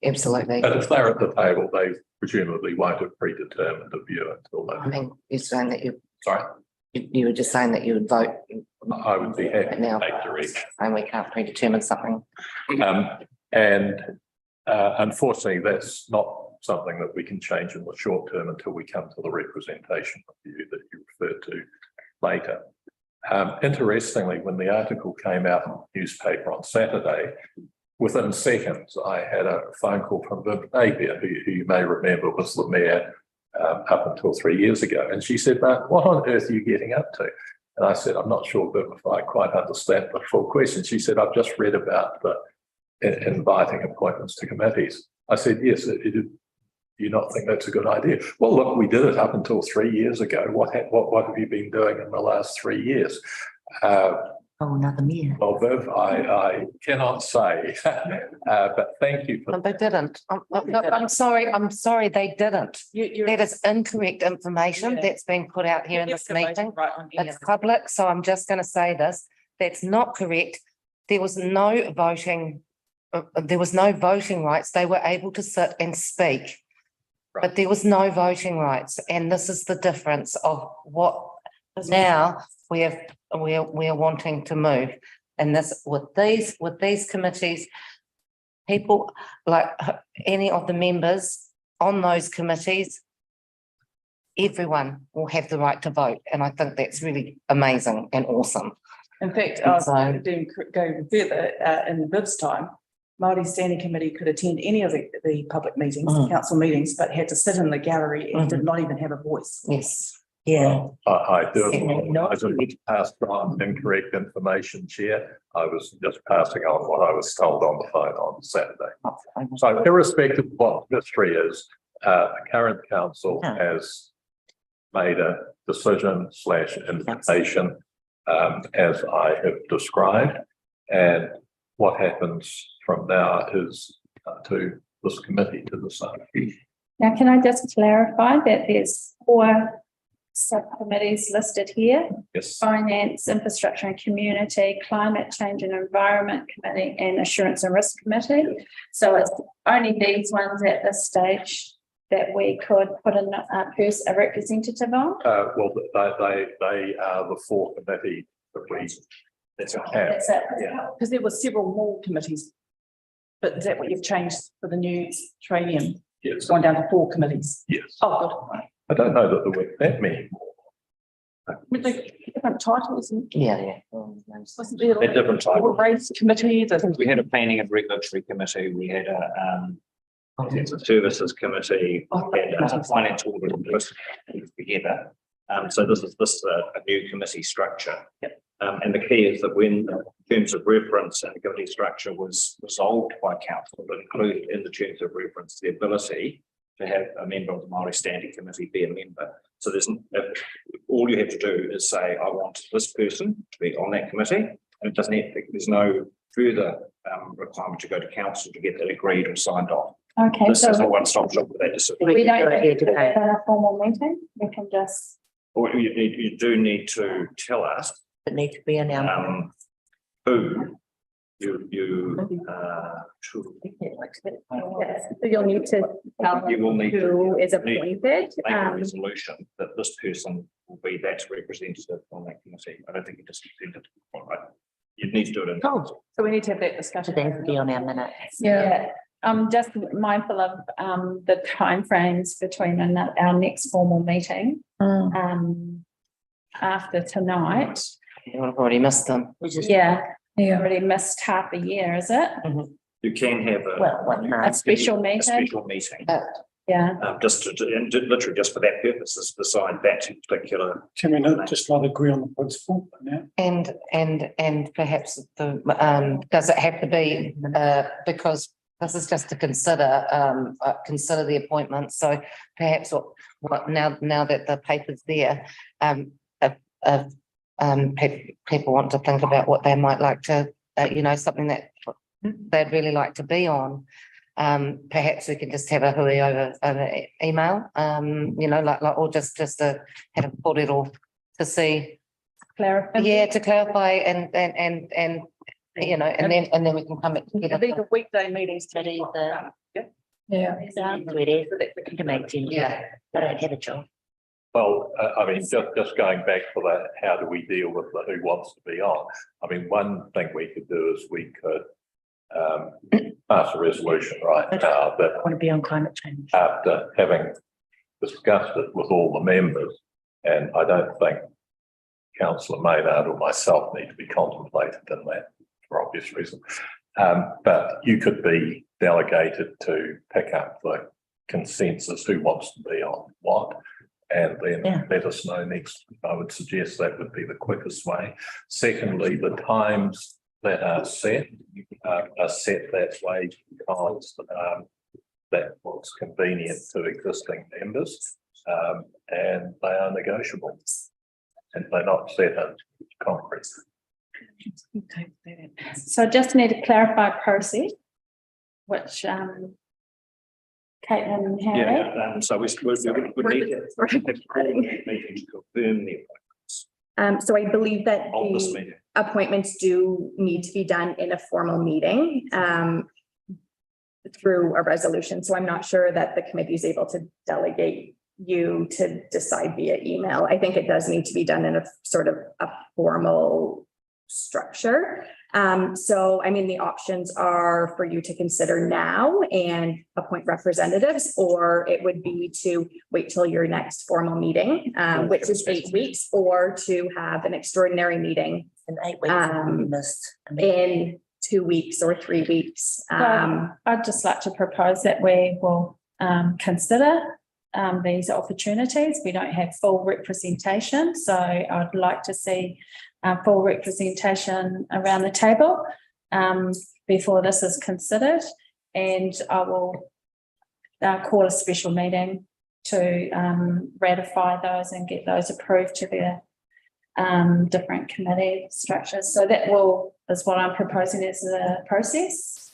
absolutely. But if they're at the table, they presumably won't have predetermined a view until I then. mean, you're saying that Sorry, you were just saying that you would vote. I would be happy to Now, take direction. and we can't predetermine something. And unfortunately, that's not something that we can change in the short term until we come to the representation review that you referred to later. Interestingly, when the article came out in the newspaper on Saturday, within seconds, I had a phone call from Viv Napier, who you may remember was the mayor up until 3 years ago. And she said, "Mark, what on earth are you getting up to?" And I said, "I'm not sure, Viv, if I quite understand the full question." She said, "I've just read about the inviting appointments to committees." I said, "Yes, do you not think that's a good idea?" "Well, look, we did it up until 3 years ago. What have you been doing in the last 3 years?" Oh, another mayor. Well, Viv, I cannot say, but thank you for. No, they didn't. I'm sorry, they didn't. That is incorrect information that's been put out here in this meeting. It's public, so I'm just going to say this. That's not correct. There was no voting. There was no voting rights. They were able to sit and speak, but there was no voting rights. And this is the difference of what Now, we're wanting to move. And this, with these committees, people like any of the members on those committees, everyone will have the right to vote. And I think that's really amazing and awesome. In fact, And so- I didn't go further, in the Bibs time, Māori Standing Committee could attend any of the public meetings, council meetings, but had to sit in the gallery and did not even have a voice. Yes. Yeah. I do. Yeah, I didn't pass on incorrect information, Chair. I was just passing on what I was told on the phone on Saturday. So irrespective of what history is, the current council has made a decision / invitation as I have described. And what happens from now is to this committee to decide. Now, can I just clarify that there's 4 subcommittees listed here? Yes. Finance, Infrastructure and Community, Climate Change and Environment Committee, and Assurance and Risk Committee. So it's only these ones at this stage that we could put in a representative on. Well, they are the 4 committee that we have. That's it. Yeah. Because there were several more committees. But is that what you've changed for the new training? Yes. It's gone down to 4 committees. Yes. Oh, good. I don't know that there were that many more. With the different titles and Yeah. wasn't there They're different titles. race committees? We had a planning and regulatory committee, we had a services committee, and a finance audit and risk together. So this is a new committee structure. Yep. And the key is that when terms of reference and the committee structure was resolved by council, it included in the terms of reference the ability to have a member of the Māori Standing Committee be a member. So all you have to do is say, I want this person to be on that committee, and it doesn't have to, there's no further requirement to go to council to get that agreed or signed off. Okay, This is a so one-stop shop for that decision. we don't go have ahead to do to that in a formal meeting. We can just, Or you do need to tell us It needs to be announced. who you yes, so you'll need to tell You will need to- who is need- appointed. make a Um, resolution that this person will be that representative on that committee. I don't think you just send it. You'd need to do it in. So we need to have that discussion. They have to be on our minutes. Yeah, I'm just mindful of the timeframes between our next formal meeting. After tonight, We've already missed them. We just, yeah, Yeah. already missed half a year, is it? You can have well, one A night. special a meeting, special meeting, yeah. just and literally just for that purpose, is decide that particular. Can we not just not agree on the principle now? And perhaps does it have to be, because this is just to consider the appointments, so perhaps what now that the paper's there, people want to think about what they might like to, something that they'd really like to be on. Perhaps we can just have a hui over email, or just to have a put it all to see. Clarify. Yeah, to clarify and then we can come back together. These are weekday meetings. That is the- Yeah. It is to make sense. Yeah. I don't have a job. Well, I mean, just going back to that, how do we deal with the who wants to be on? I mean, one thing we could do is we could pass a resolution right now I that want to be on climate change. after having discussed it with all the members, and I don't think councillor Maynard or myself need to be contemplated in that for obvious reasons. But you could be delegated to pick up the consensus who wants to be on what, and then let us know next. I would suggest that would be the quickest way. Secondly, the times that are set that way because that was convenient to existing members, and they are negotiable, and they're not set in concrete. So just need to clarify process, which Caitlin and Harry. Yeah, so we need to have a meeting to confirm the appointments So I believe that of this the meeting. appointments do need to be done in a formal meeting through a resolution. So I'm not sure that the committee is able to delegate you to decide via email. I think it does need to be done in a sort of a formal structure. So, I mean, the options are for you to consider now and appoint representatives, or it would be to wait till your next formal meeting, which is 8 weeks, or to have an extraordinary meeting In 8 weeks, we missed. in 2 weeks or 3 weeks. I'd just like to propose that we will consider these opportunities. We don't have full representation, so I'd like to see full representation around the table before this is considered, and I will call a special meeting to ratify those and get those approved to their different committee structures. So that is what I'm proposing as the process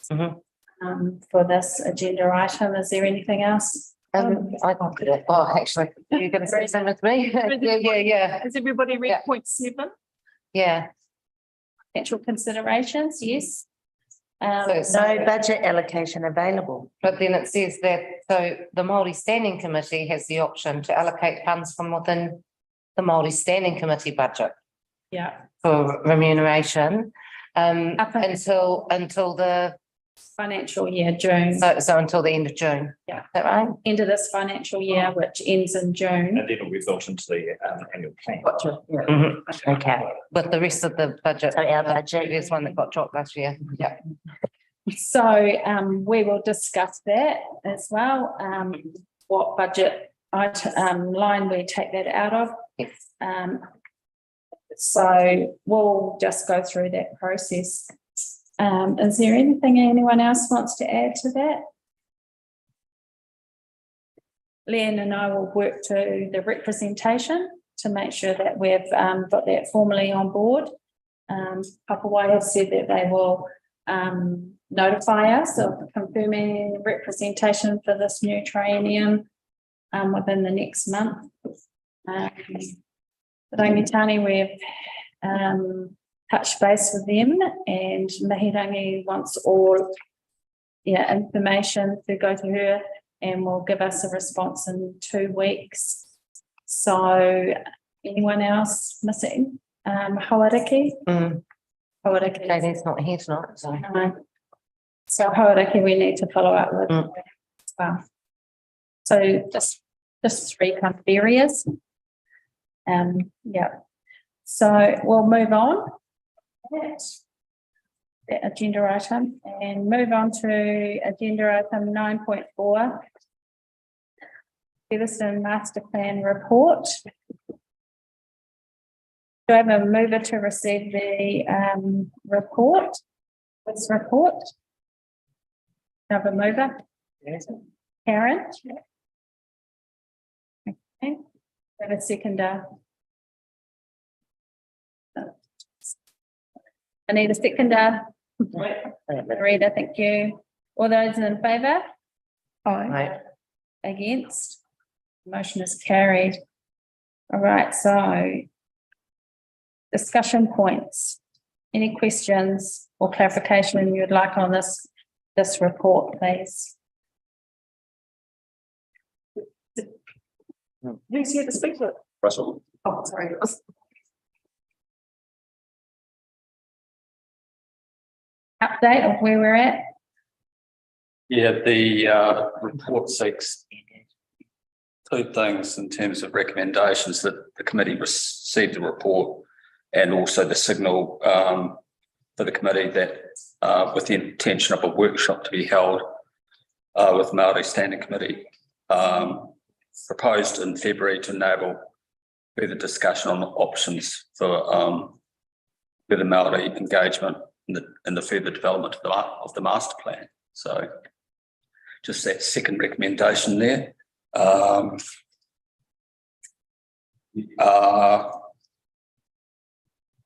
for this agenda item. Is there anything else? I got it. Oh, actually, you're going to say something with me? Yeah. Has everybody read Yeah. point 7? Yeah. Potential considerations, yes. No budget allocation available. But then it says that, so the Māori Standing Committee has the option to allocate funds from within the Māori Standing Committee budget Yeah. for remuneration Up until the, financial year, June, so until the end of June. Yeah. Is that right? end of this financial year, which ends in June. And then it'll be built into the annual plan. Okay, but the rest of the budget. So our budget. There's one that got dropped last year. Yeah. So we will discuss that as well. What budget line we take that out of. Yes. So we'll just go through that process. Is there anything anyone else wants to add to that? Leanne and I will work to the representation to make sure that we've got that formally on board. Papawai have said that they will notify us of confirming representation for this new triennium within the next month. Rangitani, we've touched base with them, and Mahirangi wants all information to go to her and will give us a response in 2 weeks. So anyone else missing? Hawariki? Hawariki. Katie's not here tonight, so. So Hawariki we need to follow up with as well. So just 3 kind of areas. Yeah. So we'll move on. That agenda item and move on to agenda item 9.4. Featherston Master Plan Report. Do I have a mover to receive the report? This report? Do I have a mover? Yes. Karen? Okay. Have a seconder. I need a seconder. Rita, thank you. All those in favour? Aye. Against? Motion is carried. All right, so discussion points. Any questions or clarification you'd like on this report, please? Who's here to speak to it? Russell. Oh, sorry. Update of where we're at? Yeah, the report seeks 2 things in terms of recommendations: that the committee received the report, and also the signal for the committee that with the intention of a workshop to be held with Māori Standing Committee proposed in February to enable further discussion on options for further Māori engagement in the further development of the master plan. So just that second recommendation there.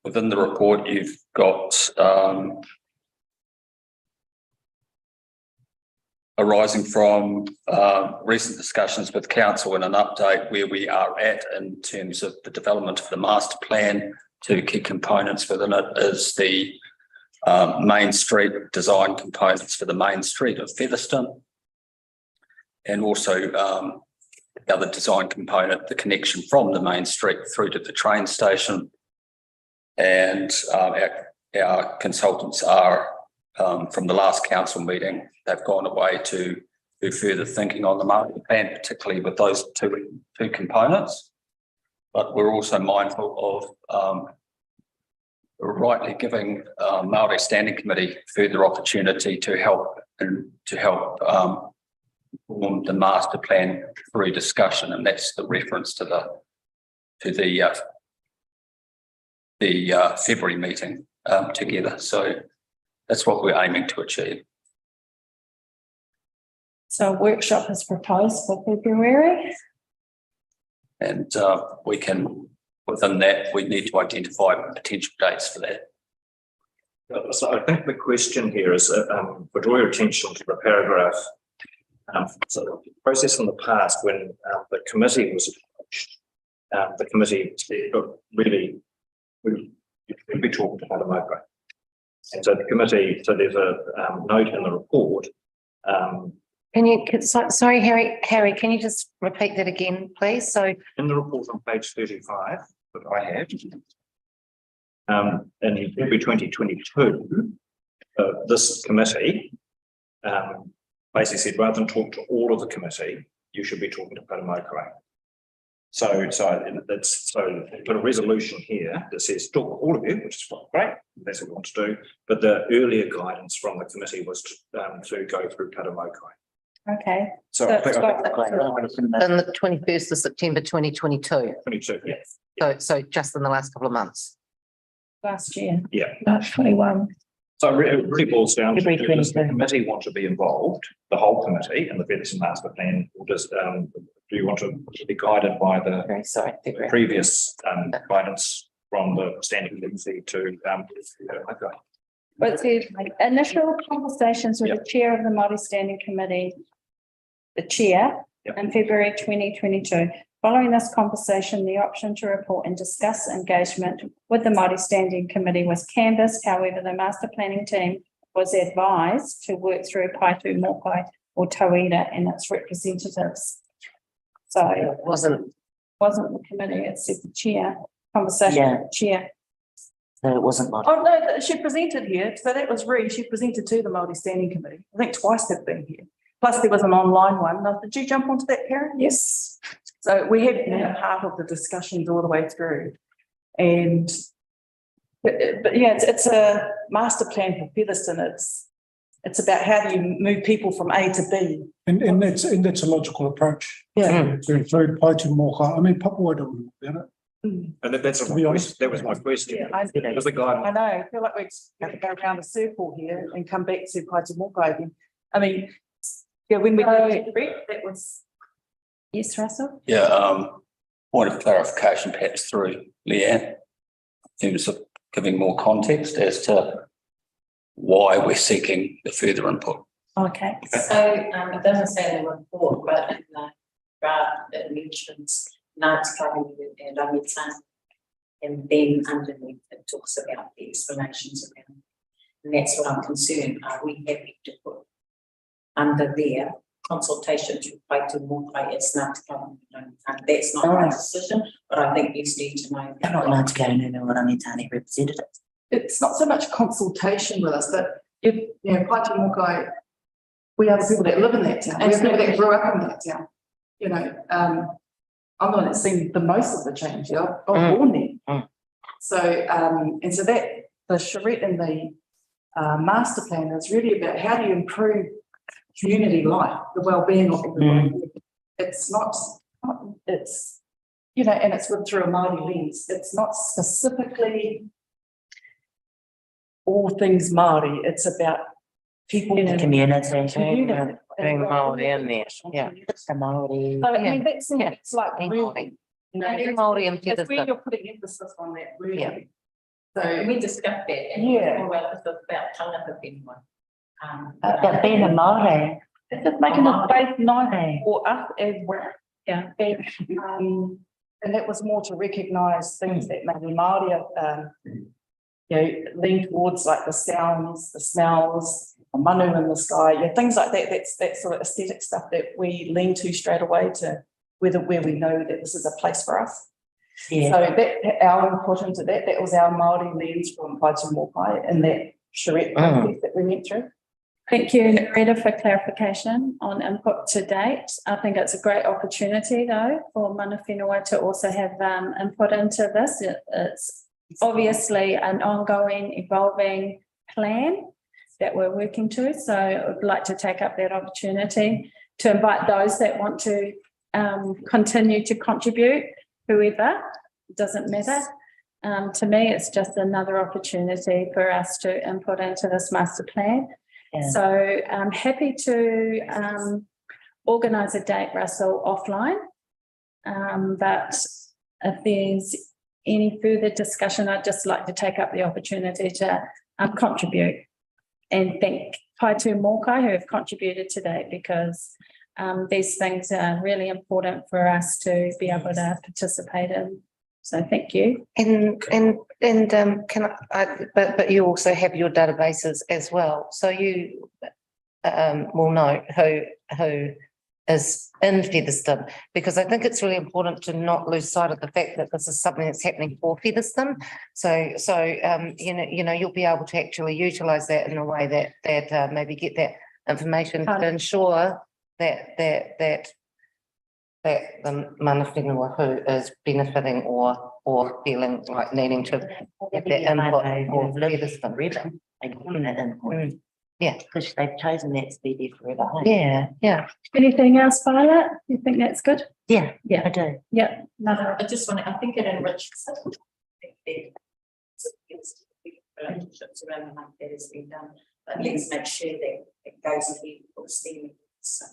Within the report, you've got arising from recent discussions with council and an update where we are at in terms of the development of the master plan. 2 key components within it is the main street design components for the main street of Featherston, and also the other design component, the connection from the main street through to the train station. And our consultants are, from the last council meeting, they've gone away to do further thinking on the Māori plan, particularly with those two components. But we're also mindful of rightly giving Māori Standing Committee further opportunity to help form the master plan through discussion, and that's the reference to the February meeting together. So that's what we're aiming to achieve. So a workshop is proposed for February. And we can, within that, we need to identify potential dates for that. So I think the question here is, for draw your attention to the paragraph. So the process in the past when the committee was approached, the committee said, look, really, we'd be talking to Haramoko. And so the committee, so there's a note in the report. Sorry, Harry, can you just repeat that again, please? So In the report on page 35 that I have, in February 2022, this committee basically said, rather than talk to all of the committee, you should be talking to Haramoko. So we've got a resolution here that says talk to all of you, which is great, that's what we want to do. But the earlier guidance from the committee was to go through Haramoko. Okay. So I think on the 21st of September 2022. 22, yes. So just in the last couple of months. Last year. Yeah. March 21. So it really boils down to, February does the 22. committee want to be involved, the whole committee, in the Featherston Master Plan, or does do you want to be guided by the Very sorry, February. previous guidance from the standing committee to okay. But it says initial conversations with the chair of the Māori Standing Committee, the chair, Yep. in February 2022. Following this conversation, the option to report and discuss engagement with the Māori Standing Committee was canvassed. However, the master planning team was advised to work through Paitu Mokai or Tauira and its representatives. So it wasn't the committee, it said the chair, conversation with the chair. So it wasn't like. Oh, no, she presented here, so that was she presented to the Māori Standing Committee. I think twice they've been here. Plus there was an online one. Now, did you jump onto that, Karen? Yes. So we had been a part of the discussions all the way through. And, but yeah, it's a master plan for Featherston. It's about how do you move people from A to B. And that's a logical approach. Yeah. To include Paitu Moka. I mean, Papua don't know about it. And that's To be honest. that was my question. Yeah, I Was the guidance? know, I feel like we have to go around a circle here and come back to Paitamokai again. I mean, yeah, when we go to Brett, that was. Yes, Russell? Yeah, point of clarification perhaps through Leanne, in terms of giving more context as to why we're seeking the further input. Okay. So it doesn't say in the report, but in the draft it mentions Ngāti and Rangitan. And then underneath it talks about the explanations around. And that's what I'm concerned. Are we happy to put under there consultations with Paitu Mokai as Ngāti and that's not my decision, but I think you need to know. They're not allowed to go in and Rangitani representatives. It's not so much consultation with us, but you know, Paitamokai, we are the people that live in that town. We're the people that grew up in that town. You know, I'm the one that's seen the most of the change. Yeah, I was born there. So, and so that the charrette and the master plan is really about how do you improve community life, the well-being of everybody. It's not, it's, you know, and it's through a Māori lens. It's not specifically all things Māori. It's about people The community. Bring Māori in there, yeah. The Māori. So, I mean, that's, it's like really, you know, Māori and it's where Featherston. you're putting emphasis on that, really. Yeah. So, We discussed that. And Yeah. well, this was about tangata whenua. But being a Māori. it's just making a space nice Hey. for us as well. Yeah. And that was more to recognise things that maybe Māori, you know, lean towards, like the sounds, the smells, a manu in the sky, yeah, things like that. That's that sort of aesthetic stuff that we lean to straight away to where we know that this is a place for us. Yeah. So that our input into that was our Māori lens from Paitū and that charrette process that we went through. Thank you, Rita, for clarification on input to date. I think it's a great opportunity though for mana whenua to also have input into this. It's obviously an ongoing, evolving plan that we're working to. So I would like to take up that opportunity to invite those that want to continue to contribute, whoever, it doesn't matter. To me, it's just another opportunity for us to input into this master plan. Yeah. So I'm happy to organise a date, Russell, offline. But if there's any further discussion, I'd just like to take up the opportunity to contribute and thank Paitū Mōkai who have contributed today, because these things are really important for us to be able to participate in. So thank you. And can but you also have your databases as well. So you will know who is in Featherston, because I think it's really important to not lose sight of the fact that this is something that's happening for Featherston. So you know you'll be able to actually utilise that in a way that maybe get that information to ensure that the mana whenua who is benefiting or feeling like needing to get that input or Featherston. Yeah, because they've chosen that to be there forever. Yeah. Anything else, Violet? You think that's good? Yeah, Yeah. I do. Yeah. No. I just want to, I think it enriches it. Relationships around the month that has been done, but let's make sure that it goes ahead for STEM. So I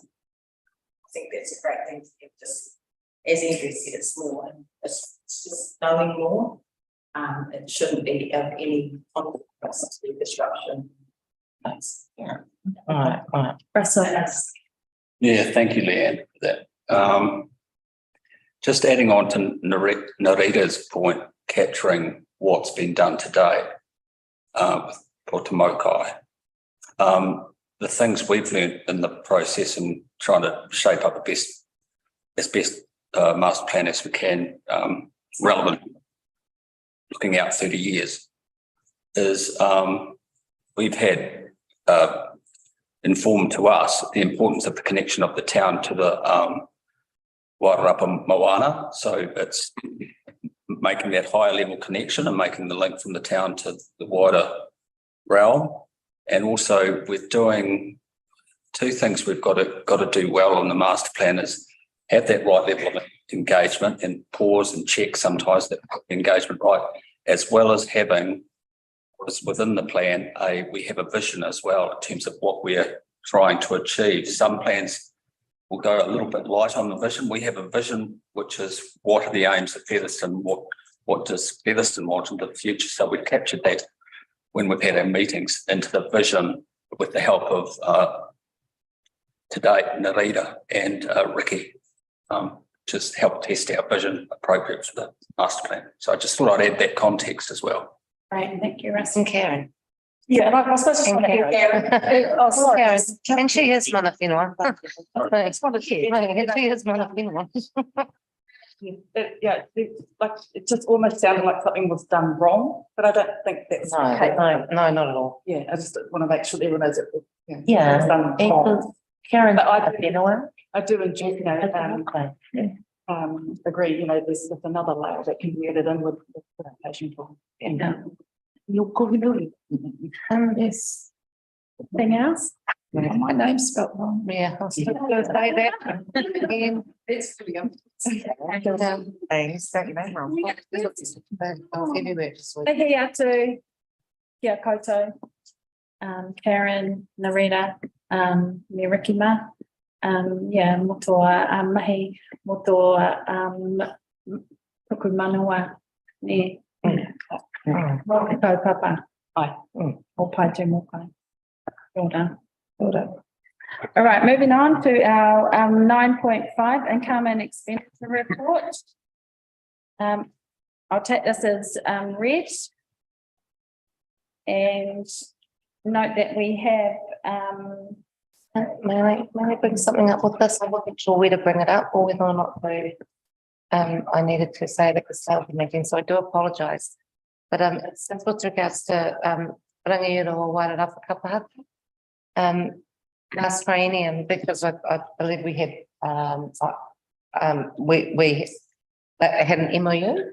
think that's a great thing to have. Just as Andrew said, it's more, it's just knowing more. It shouldn't be of any disruption. Yeah. All right. Russell. Yeah, thank you, Leanne, for that. Just adding on to Narita's point, capturing what's been done today with Paitū Mōkai. The things we've learned in the process and trying to shape up the best master plan as we can, relevant, looking out 30 years, is we've had informed to us the importance of the connection of the town to the Wairarapa Moana. So it's making that higher level connection and making the link from the town to the wider realm. And also we're doing two things we've got to do well on the master plan is have that right level of engagement and pause and check sometimes that engagement right, as well as having what is within the plan, we have a vision as well in terms of what we're trying to achieve. Some plans will go a little bit light on the vision. We have a vision, which is what are the aims of Featherston? What does Featherston want into the future? So we've captured that when we've had our meetings into the vision with the help of to date Narita and Ricky, just help test our vision appropriate for the master plan. So I just thought I'd add that context as well. Right, thank you, Russell. And Karen. Yeah, and I suppose just And want to hear Karen. Oh, sorry. Karen. And she is mana whenua. Just wanted to hear. She is mana whenua. Yeah, it just almost sounded like something was done wrong, but I don't think that's the case. No, not at all. Yeah, I just want to make sure everyone knows it. Yeah. It's done wrong. Karen, But whenua. I do enjoy, agree, there's another layer that can be added in with the patient form. Yes. Anything else? My name's spelled wrong. Yeah. I was just gonna say that. Again. It's brilliant. Thanks, don't you know, wrong. I'll give you that this week. Hey, atu, kia koutou, Karen, Narita, me Rikima, motoa, mahi, motoa, puku manua, ne, kaupapa, o Paitū Mōkai. Well done. Well done. All right, moving on to our 9.5 income and expenditure report. I'll take this as read. And note that we have May I bring something up with this? I wasn't sure where to bring it up or whether or not to, I needed to say that the sales meeting, so I do apologise. But it's with regards to Rangiora or Wairarapa Kapahaka. Last training, because I believe we had we had an MOU.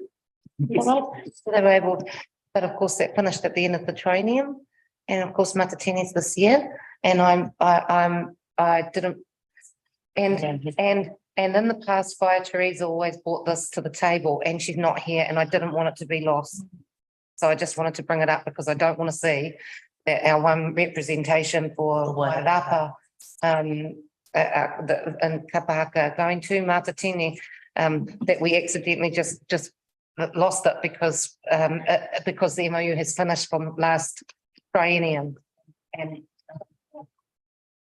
So they were able, but of course that finished at the end of the training, and of course Matatini's this year, and I didn't, and in the past, Teresa always brought this to the table, and she's not here, and I didn't want it to be lost. So I just wanted to bring it up because I don't want to see that our one representation for Wairarapa and Kapahaka going to Matatini, that we accidentally just lost it because the MOU has finished from last triennium. And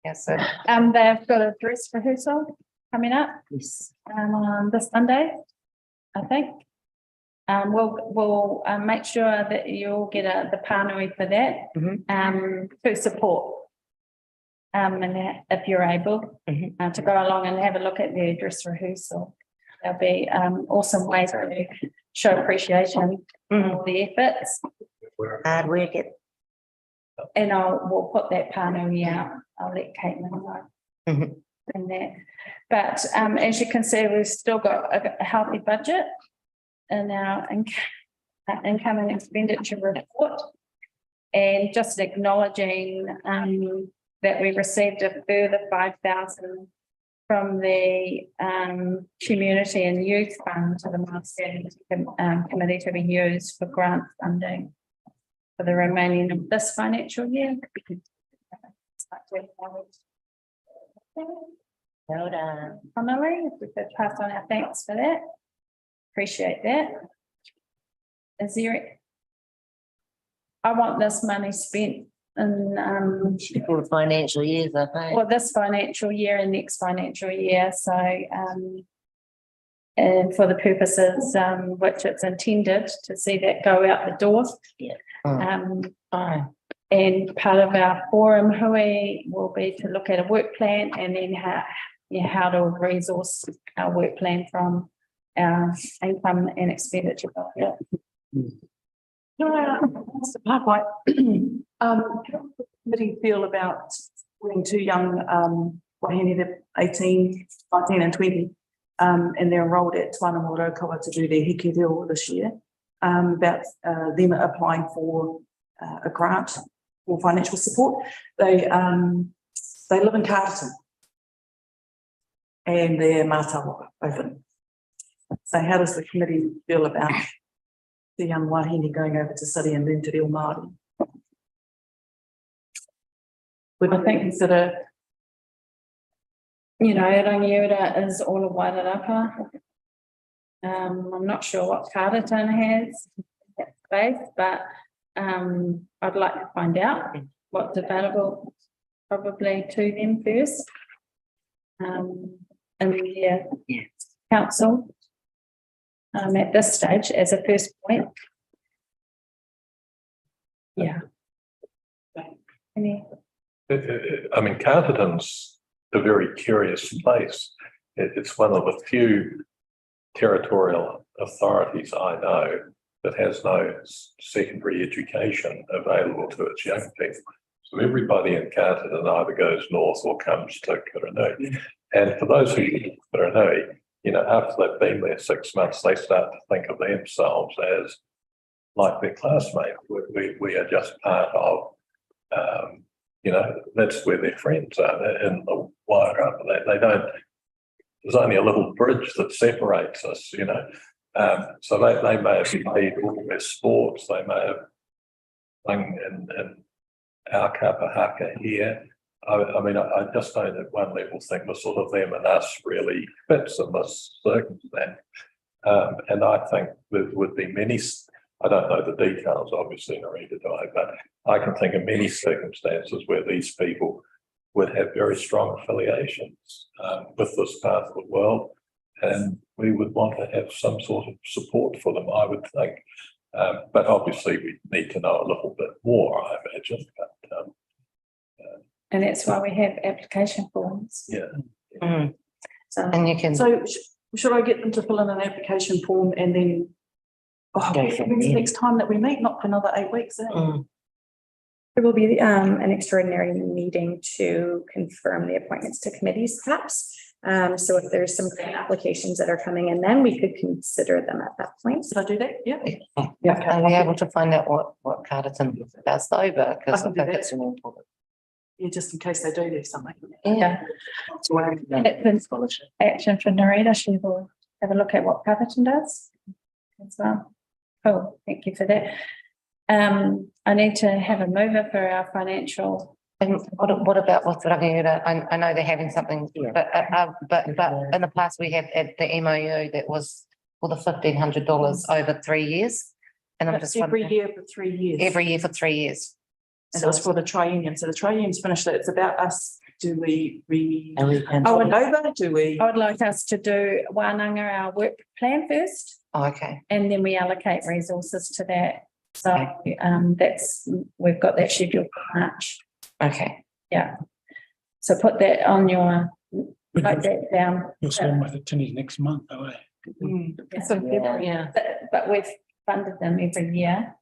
yes, so they've got a dress rehearsal coming up Yes. on this Sunday, I think. We'll make sure that you'll get the pānui for that, to support. And that if you're able to go along and have a look at their dress rehearsal, there'll be awesome ways to show appreciation for the efforts. Hard work it. And we'll put that pānui out. I'll let Caitlin know. And that, but as you can see, we've still got a healthy budget in our income and expenditure report, and just acknowledging that we received a further 5,000 from the community and youth fund to the Māori committee to be used for grant funding for the remaining of this financial year. Well done. Connolly, if we could pass on our thanks for that. Appreciate that. Is there? I want this money spent in For financial years, I think. well, this financial year and next financial year, so and for the purposes which it's intended, to see that go out the door. Yeah. And part of our forum hui will be to look at a work plan and then how to resource our work plan from our income and expenditure budget. Mr. Parkwright, how does the committee feel about bringing two young wahine, they're 18, 19 and 20, and they're enrolled at Tuana Morokawa to do their hiki reo this year, about them applying for a grant for financial support. They live in Carterton and they're mātawa open. So how does the committee feel about the young wahine going over to study and learn to reo Māori? Would I think consider, Rangiora is all of Wairarapa. I'm not sure what Carterton has in that space, but I'd like to find out what's available probably to them first. And the council at this stage as a first point. Yeah. I mean, Carterton's a very curious place. It's one of the few territorial authorities I know that has no secondary education available to its young people. So everybody in Carterton either goes north or comes to Kiranui. And for those who live in Kiranui, after they've been there 6 months, they start to think of themselves as like their classmate. We are just part of, that's where their friends are in the Wairarapa. They don't, there's only a little bridge that separates us, so they may have played all their sports, they may have sung in our kapahaka here. I mean, I just don't at one level think the sort of them and us really fits in this circumstance. And I think there would be many, I don't know the details, obviously, Narita do I, but I can think of many circumstances where these people would have very strong affiliations with this part of the world. And we would want to have some sort of support for them, I would think. But obviously we need to know a little bit more, I imagine. But, And that's why we have application forms. Yeah. Mm. So, And you can. So should I get them to fill in an application form and then? Oh, Go from when's the there. next time that we meet? Not for another 8 weeks, eh? Mm. There will be an extraordinary meeting to confirm the appointments to committees perhaps. So if there's some grant applications that are coming in, then we could consider them at that point. Should I do that? Yeah. Are we able to find out what Carterton does though, because I I can do think that. it's really important. Yeah, just in case they do something. Yeah. that's action for Narita. She will have a look at what Carverton does as well. Cool, thank you for that. I need to have a mover for our financial. And what about with Rangiora? I know they're having something, but in the past we had at the MOU that was for the $1,500 over 3 years. And I'm That's just every wondering, year for 3 years. every year for 3 years. So it's for the tri-union. So the tri-union's finished. It's about us. Do we And we can. roll it over? Do we? I would like us to do Wānanga, our work plan first, Oh, okay. and then we allocate resources to that. So we've got that scheduled for March. Okay. Yeah. So put that on your, write that down. You're starting with the tinnies next month, though, eh? So February, Yeah. but we've funded them every year.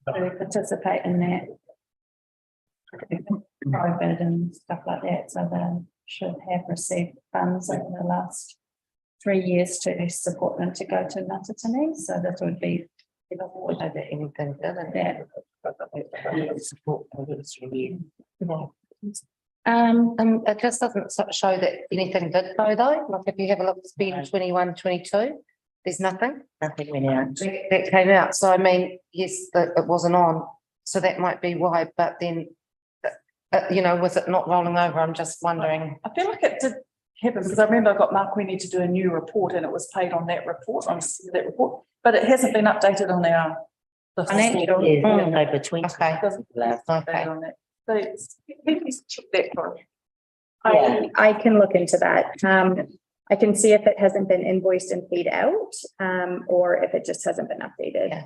So we participate in that. Private and stuff like that, so they should have received funds over the last 3 years to support them to go to Ngatatini, so that would be. Anything good and that. It just doesn't show that anything did go though, like if you have a look, it's been 21, 22, there's nothing. Nothing went out. That came out, so I mean, yes, it wasn't on, so that might be why, but then, with it not rolling over, I'm just wondering. I feel like it did happen because I remember I got Mark Winnie to do a new report and it was paid on that report, that report, but it hasn't been updated on our. the Financial. Yeah, no, between. Okay. Doesn't Last. Okay. on that. So please check that for. I can look into that. I can see if it hasn't been invoiced and paid out, or if it just hasn't been updated. Yeah.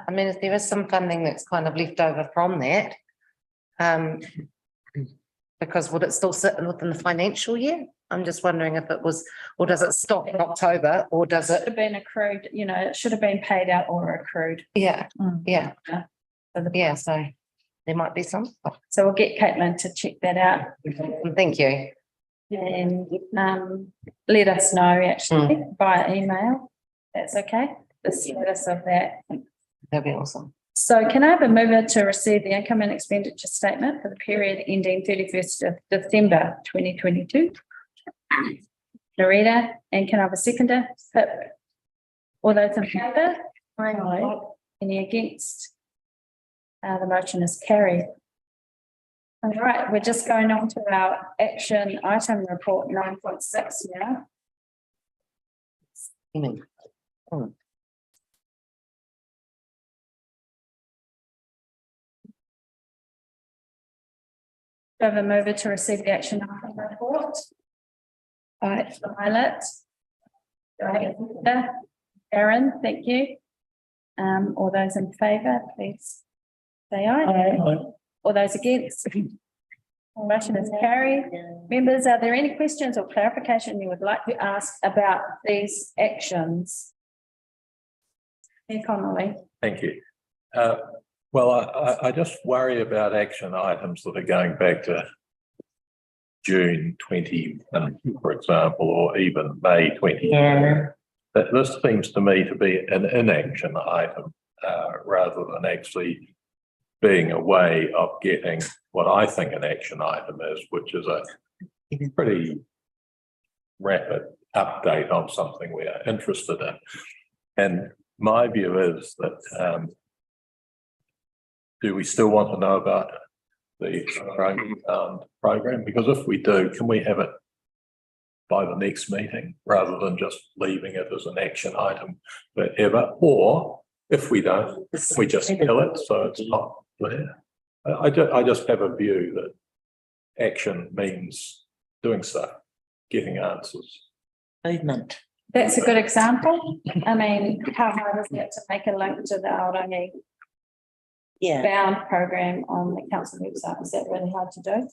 I mean, if there is some funding that's kind of left over from that, because would it still sit within the financial year? I'm just wondering if it was, or does it stop in October, or does Should it? have been accrued, it should have been paid out or accrued. Yeah, yeah, So yeah, so there might be some. So we'll get Caitlin to check that out Thank you. and let us know actually via email. That's okay, the status of that. That'd be awesome. So can I have a mover to receive the income and expenditure statement for the period ending 31st of December 2022? Narita, and can I have a seconder? Pip. All those in favour? Aye. Any against? The motion is carried. All right, we're just going on to our action item report 9.6 now. Do I have a mover to receive the action item report? Violet. Do I have a seconder? Aaron, thank you. All those in favour, please say aye. All those against? Motion is carried. Members, are there any questions or clarification you would like to ask about these actions? Hey, Connolly. Thank you. Well, I just worry about action items that are going back to June 20, for example, or even May 20. Yeah. That this seems to me to be an inaction item rather than actually being a way of getting what I think an action item is, which is a pretty rapid update on something we are interested in. And my view is that do we still want to know about the program? Because if we do, can we have it by the next meeting rather than just leaving it as an action item forever? Or if we don't, we just kill it so it's not there. I just have a view that action means doing stuff, getting answers. Movement. That's a good example. I mean, how hard is it to make a link to the Aorangi Yeah. bound program on the council website. Is that really hard to do?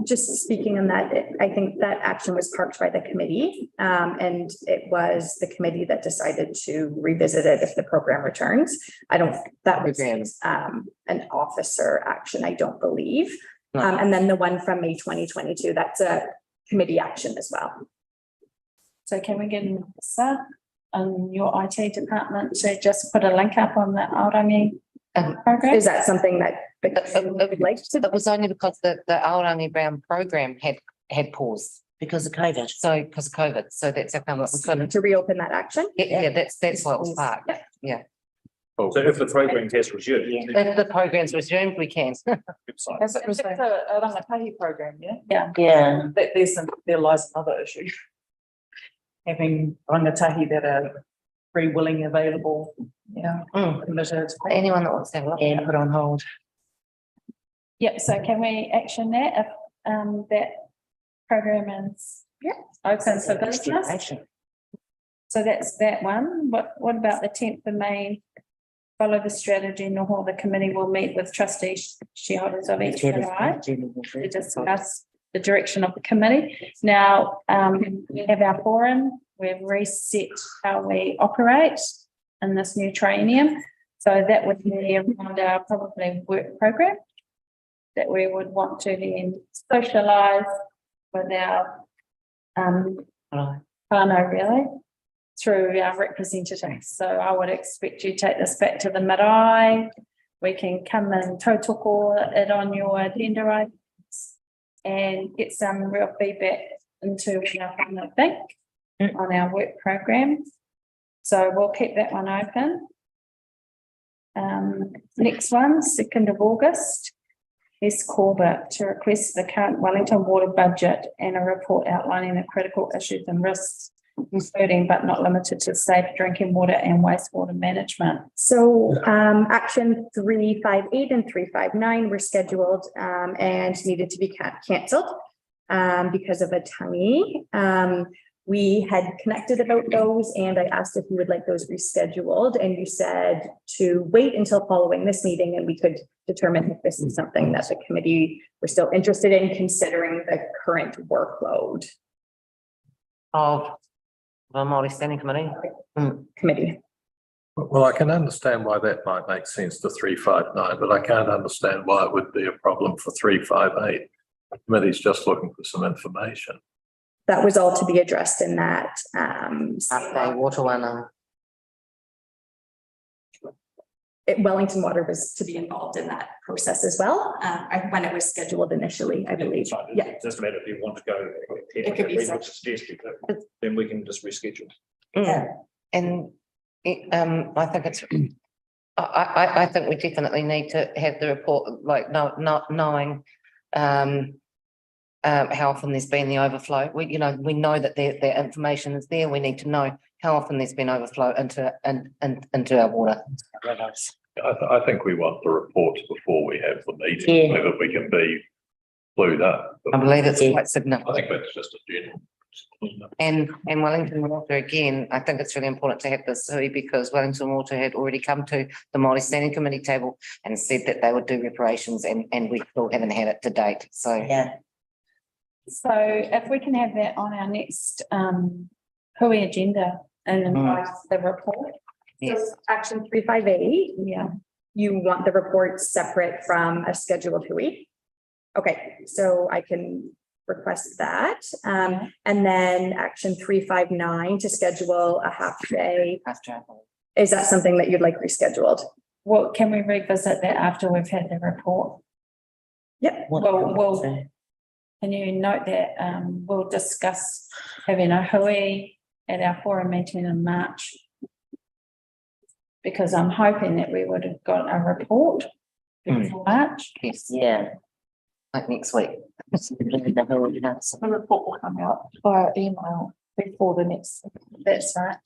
Just speaking on that, I think that action was parked by the committee. And it was the committee that decided to revisit it if the program returns. That was an officer action, I don't believe. And then the one from May 2022, that's a committee action as well. So can we get Melissa and your IT department to just put a link up on the Aorangi program? Is that something that would like to? It was only because the Aorangi Brown program had paused. Because of COVID. So, because of COVID, so that's how come it was couldn't. To reopen that action? Yeah, that's why it was parked, yeah. So if the program has resumed. If the program's resumed, we can. Website. As it was a rangatahi program, yeah? Yeah. There lies another issue. Having rangatahi that are free, willing, available, committed. Anyone that wants to have a look, Yeah. put on hold. Yep, so can we action that if that program is open for business? So that's that one. What about the 10th of May? Follow the strategy, Noho, the committee will meet with trustees, shareholders of each marae to discuss the direction of the committee. Now, we have our forum, we've reset how we operate in this new triennium. So that would be around our probably work program that we would want to then socialise with our whānau really through our representatives. So I would expect you to take this back to the marae. We can come and tautoko it on your agenda items and get some real feedback into what our whānau think on our work programs. So we'll keep that one open. Next one, 2nd of August. S. Corbett to request the current Wellington water budget and a report outlining the critical issues and risks, including but not limited to safe drinking water and wastewater management. So action 358 and 359 were scheduled and needed to be cancelled because of a tangi. We had connected about those and I asked if you would like those rescheduled and you said to wait until following this meeting and we could determine if this is something that the committee was still interested in considering the current workload. Of the Māori Standing Committee. Committee. Well, I can understand why that might make sense to 359, but I can't understand why it would be a problem for 358. The committee's just looking for some information. That was all to be addressed in that. Water one. Wellington Water was to be involved in that process as well. When it was scheduled initially, I believe. Yeah. Just a matter if you want to go. It could be suggested, then we can just reschedule. Yeah. And I think it's, I think we definitely need to have the report, like not knowing how often there's been the overflow. We know that their information is there. We need to know how often there's been overflow into our water. I think we want the reports before we have the meeting, so that we can be clued up. I believe it's quite significant. I think that's just a general. And Wellington Water, again, I think it's really important to have this because Wellington Water had already come to the Māori Standing Committee table and said that they would do reparations and we still haven't had it to date. So Yeah. So if we can have that on our next hui agenda and the report. yes. So action 358, Yeah. you want the report separate from a scheduled hui? Okay, so I can request that. And then action 359 to schedule a half day. Is that something that you'd like rescheduled? Well, can we revisit that after we've had the report? Yep. Can you note that we'll discuss having a hui at our forum meeting in March? Because I'm hoping that we would have got a report before March. Yes. Yeah. Like next week. The report will come out via email before the next. That's right.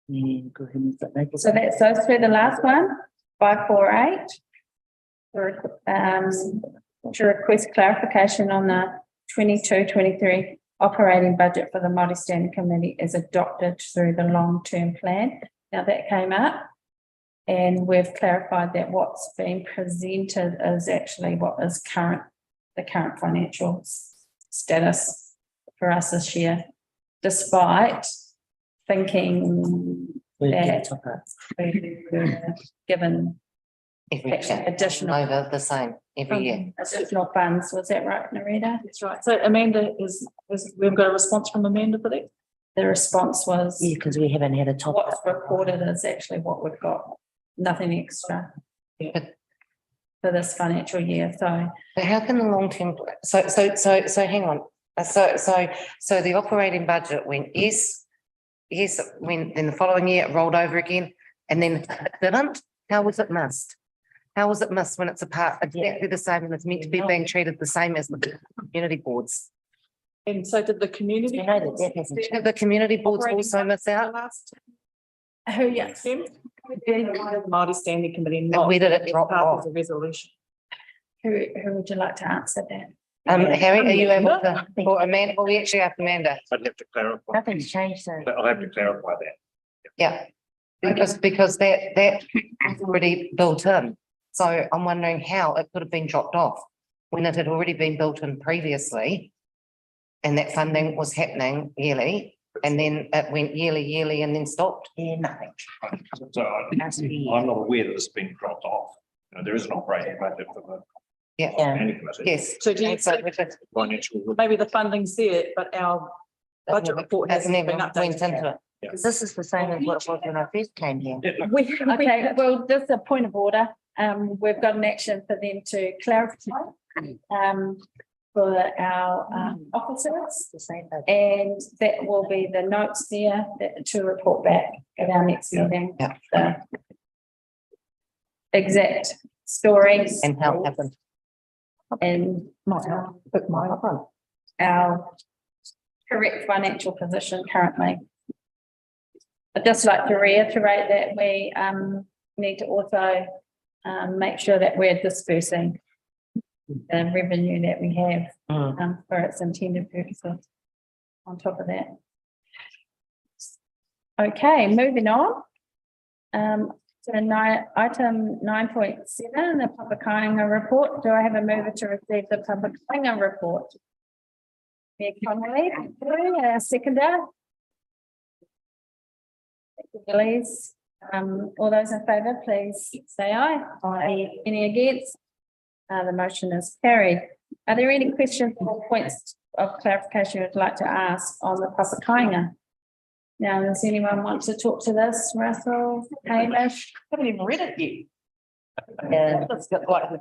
Yeah, go ahead and start making- So that's those two, the last one, 548. To request clarification on the 22-23 operating budget for the Māori Standing Committee is adopted through the long-term plan. Now that came up And we've clarified that what's being presented is actually what is the current financial status for us this year, despite thinking that we were given Every actually year, additional over the same every year. additional funds. Was that right, Narita? That's right. So Amanda we've got a response from Amanda for that? The response was Yeah, because we haven't had a top what's up. reported is actually what we've got, nothing extra for this financial year. So But how can the long-term, so hang on. So the operating budget went, yes, when then the following year it rolled over again and then it didn't? How was it missed? How was it missed when it's a part exactly the same and it's meant to be being treated the same as the community boards? And so did the community? You know that hasn't Did the community boards also miss out? who, yes, Māori Standing Committee. And where did it drop part of off? the resolution. who would you like to answer that? Harry, are you able to, or Amanda, well, we actually have Amanda, I'd have to clarify. Nothing's changed, so. I'll have to clarify that. yeah. Because that was already built in. So I'm wondering how it could have been dropped off when it had already been built in previously. And that funding was happening yearly, and then it went yearly, and then stopped. Yeah, nothing. So I'm not aware that it's been dropped off. You know, there is an operating budget for the Yeah, planning committee. yes. So do you And so think which is- Financial. maybe the funding's there, but our budget report Has hasn't never been went updated? into it. Because this is the same as what it was when I first came here. Okay, well, just a point of order. We've got an action for them to clarify for our officers. The same budget. And that will be the notes there to report back at our next meeting. Yeah. The exact stories. And how it happened. And our correct financial position currently. I'd just like to reiterate that we need to also make sure that we're dispersing the revenue that we have for its intended purposes on top of that. Okay, moving on. So item 9.7, the public Kāinga report. Do I have a mover to receive the public Kāinga report? Mayor Connolly, seconder. Please, all those in favour, please say aye. Aye. Any against? The motion is carried. Are there any questions or points of clarification you'd like to ask on the public Kāinga? Now, does anyone want to talk to this? Russell, Hamish? Haven't even read it yet. Yeah. That's got like,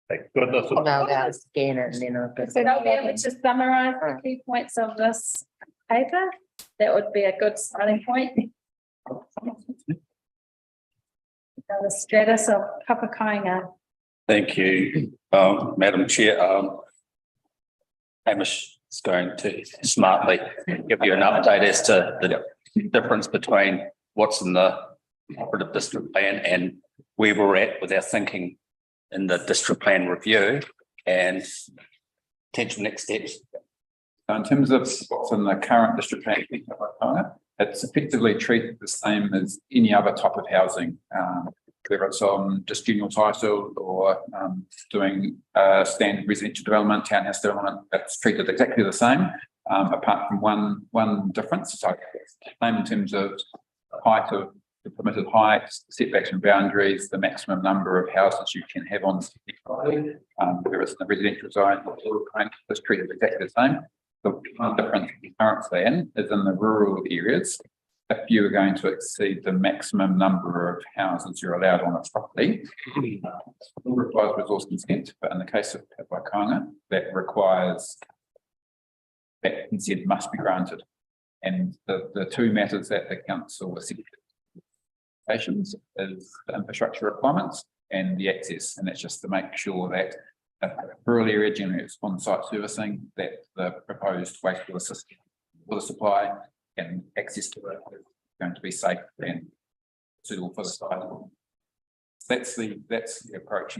Thank goodness. No, I'll scan it and then I'll go. So they'll be able to summarise the key points of this paper. That would be a good starting point. So the status of Papa Kāinga. Thank you, Madam Chair. Hamish is going to smartly give you an update as to the difference between what's in the operative district plan and where we're at with our thinking in the district plan review and potential next steps. So in terms of what's in the current district plan, it's effectively treated the same as any other type of housing, whether it's on just general title or doing standard residential development, townhouse development. It's treated exactly the same, apart from one difference. So same in terms of height of the permitted height, setbacks and boundaries, the maximum number of houses you can have on whether it's in the residential zone or it's treated exactly the same. The one difference in the current plan is in the rural areas. If you are going to exceed the maximum number of houses you're allowed on a property, it requires resource consent. But in the case of Papa Kāinga, that requires that consent must be granted. And the two matters that the council was is the infrastructure requirements and the access, and that's just to make sure that rural area generates on-site servicing, that the proposed wastewater system, water supply and access to it is going to be safe and suitable for the site. That's the approach.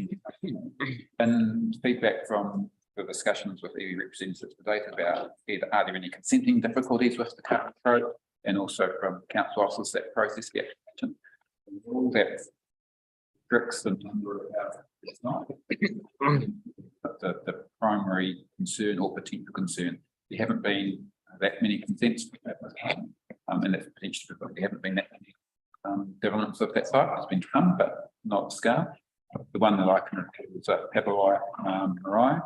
And feedback from the discussions with the representatives to date about are there any consenting difficulties with the current approach, and also from council officers that process the application. rule that restricts the number of houses. It's not. But the primary concern or potential concern, there haven't been that many consents. And that's potentially because there haven't been that many developments of that type. It's been some, but not scale. The one that I can recall was Papawai Marae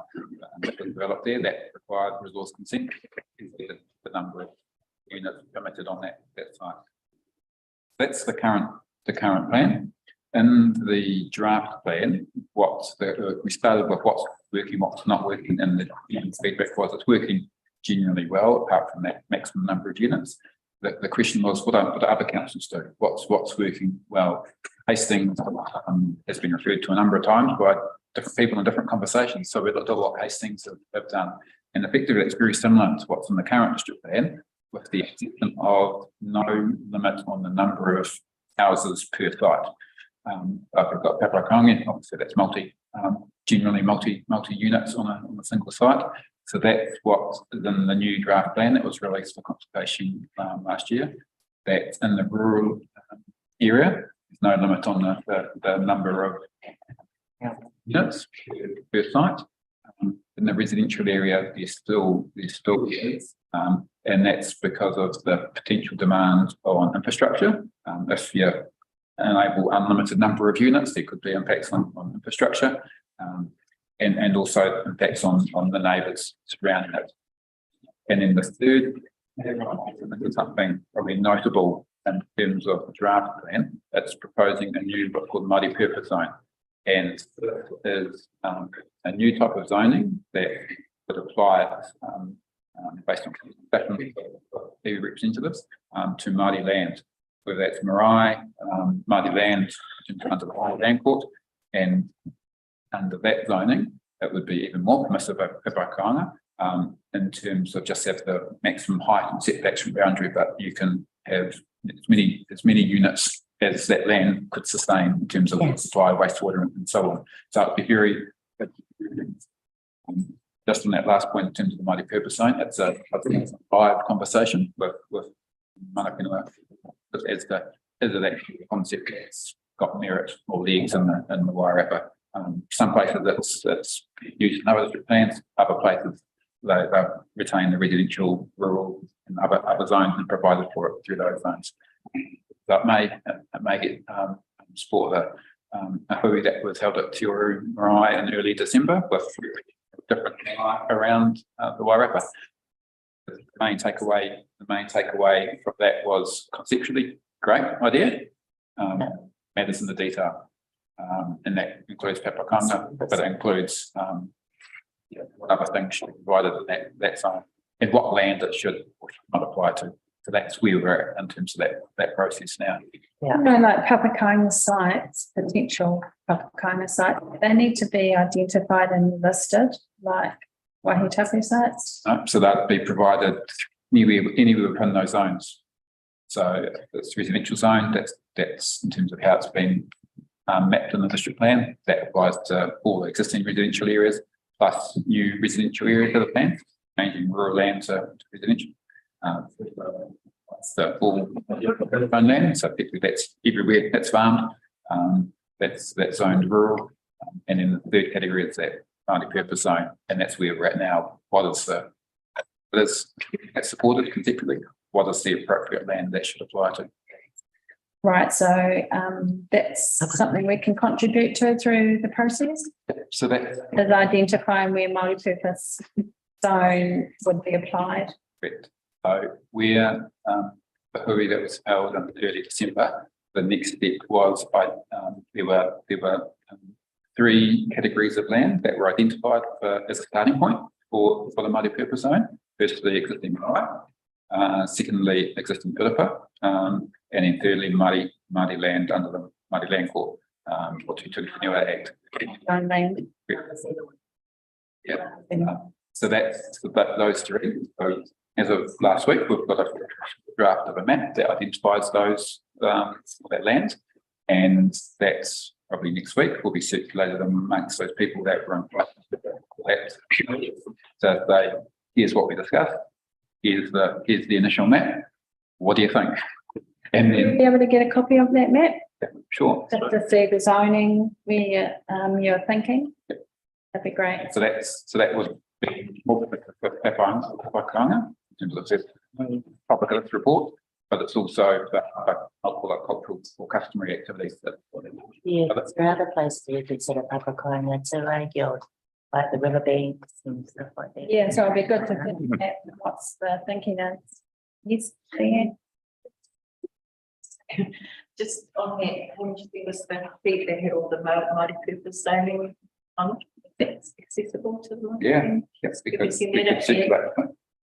that was developed there that required resource consent. The number of units permitted on that site. That's the current plan. In the draft plan, we started with what's working, what's not working, and the feedback was it's working genuinely well, apart from that maximum number of units. The question was, what do other councils do? What's working well? Hastings has been referred to a number of times by different people in different conversations. So we looked at what Hastings have done, and effectively it's very similar to what's in the current district plan, with the exception of no limit on the number of houses per site. Like we've got Paparakangi, obviously that's generally multi units on a single site. So that's what's in the new draft plan that was released for consultation last year. That's in the rural area. There's no limit on the number of units per site. In the residential area, there's still is, and that's because of the potential demand on infrastructure. If you enable unlimited number of units, there could be impacts on infrastructure, and also impacts on the neighbours surrounding it. And then the third, something probably notable in terms of the draft plan, it's proposing a new what's called multi-purpose zone, and is a new type of zoning that would apply based on EU representatives to Māori land, whether that's Marae, Māori land under the Māori Land Court, and under that zoning, it would be even more permissive of Paparakangi in terms of just have the maximum height and setbacks from boundary, but you can have as many units as that land could sustain in terms of water supply, wastewater, and so on. So it'd be very just on that last point in terms of the multi-purpose zone, I think it's a live conversation with Manapinua as the actual concept that's got merit or legs in the Wairarapa. Some places it's used in other district plans, other places they retain the residential, rural, and other zones and provided for it through those zones. So it may get support a hui that was held at Te Uru Marae in early December with different around the Wairarapa. The main takeaway from that was conceptually great idea, matters in the detail, and that includes Paparakangi, but it includes what other things should be provided in that zone and what land it should or should not apply to. So that's where we're at in terms of that process now. Yeah. Like Paparakangi sites, potential Paparakangi sites, they need to be identified and listed like Wahitapu sites. So that'd be provided anywhere within those zones. So it's residential zone, that's in terms of how it's been mapped in the district plan. That applies to all the existing residential areas plus new residential areas of the plan, changing rural land to residential. The full farm land, so effectively that's everywhere that's farmed, that's zoned rural, and then the third category is that multi-purpose zone, and that's where we're at now. That's supported conceptually. What is the appropriate land that should apply to? Right, so that's something we can contribute to through the process. So that is identifying where multi-purpose zone would be applied. Correct. So where the hui that was held in early December, the next step was there were 3 categories of land that were identified as a starting point for the multi-purpose zone. Firstly, existing Marae, secondly, existing Piripa, and then thirdly, Māori land under the Māori Land Court, or Te Whenua Act. Land. Yeah. So that's those 3. So as of last week, we've got a draft of a map that identifies that land, and that's probably next week will be circulated amongst those people that were involved. So here's what we discussed. Here's the initial map. What do you think? And then be able to get a copy of that map? Sure. Just to see the zoning where you're thinking. That'd be great. So that was more for Whakaanga, in terms of the public health report, but it's also I'll call it cultural or customary activities that. Yeah, is there other places you consider Papakona too, like like the riverbanks and stuff like that? Yeah, so it'd be good to think at what's the thinking is. Yes, Leanne? Just on that, how much there was the feed that had all the Māori purpose zoning on it, if that's accessible to them. Yeah, yes, because Have you we seen could that? see that.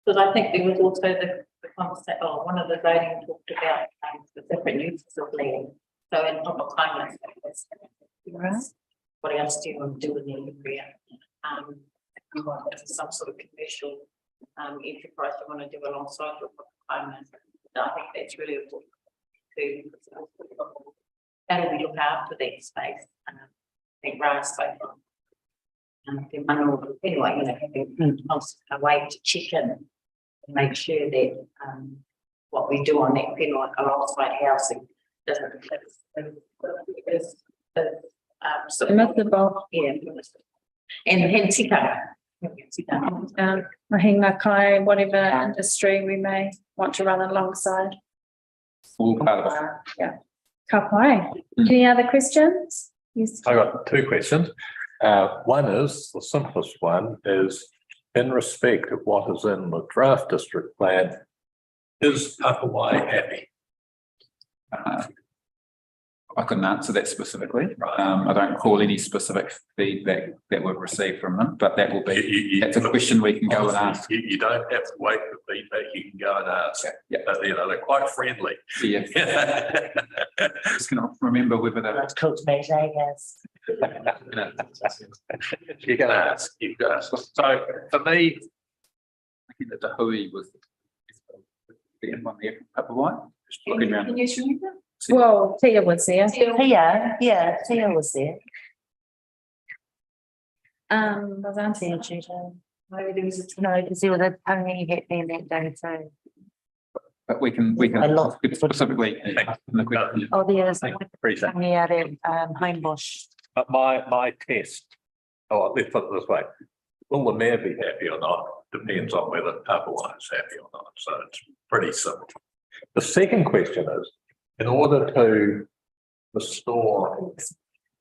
Because I think there was also the concept, one of the zoning talked about the different uses of land. So in proper climate. What else do you want to do in the area? If you want some sort of commercial enterprise you want to do alongside with climate, I think that's really important too. How do we look after that space? I think Ryan spoke on. Anyway, you know, having a way to check in and make sure that what we do on that whenua alongside housing doesn't Permissible. yeah, and tikanga. Mahinga kai, whatever industry we may want to run alongside. All part of it. Yeah. Ka pai. Any other questions? Yes. I got two questions. One is, the simplest one is, in respect of what is in the draft district plan, is Papawai happy? I couldn't answer that specifically. I don't recall any specific feedback that we've received from them, but that will be, that's a question we can go and ask. You don't have to wait for feedback, you can go and ask. Yeah. You know, they're quite friendly. Yeah. Just cannot remember whether they're. Let's cook meat, I guess. You can ask, you can ask. So for me, I think that the Hui was the one there from Papawai. Just looking around. Can you remember? Well, Tia was there. Tia was there. Was Auntie? Tia Cheetah. Maybe there was a No, because there was a tangi happening that day too. But we can A lot. specifically. ask them the question. Oh, there's appreciate it. tangi out at Homebush. But my test, let's put it this way, will the mayor be happy or not? Depends on whether Papawai is happy or not. So it's pretty simple. The second question is, in order to restore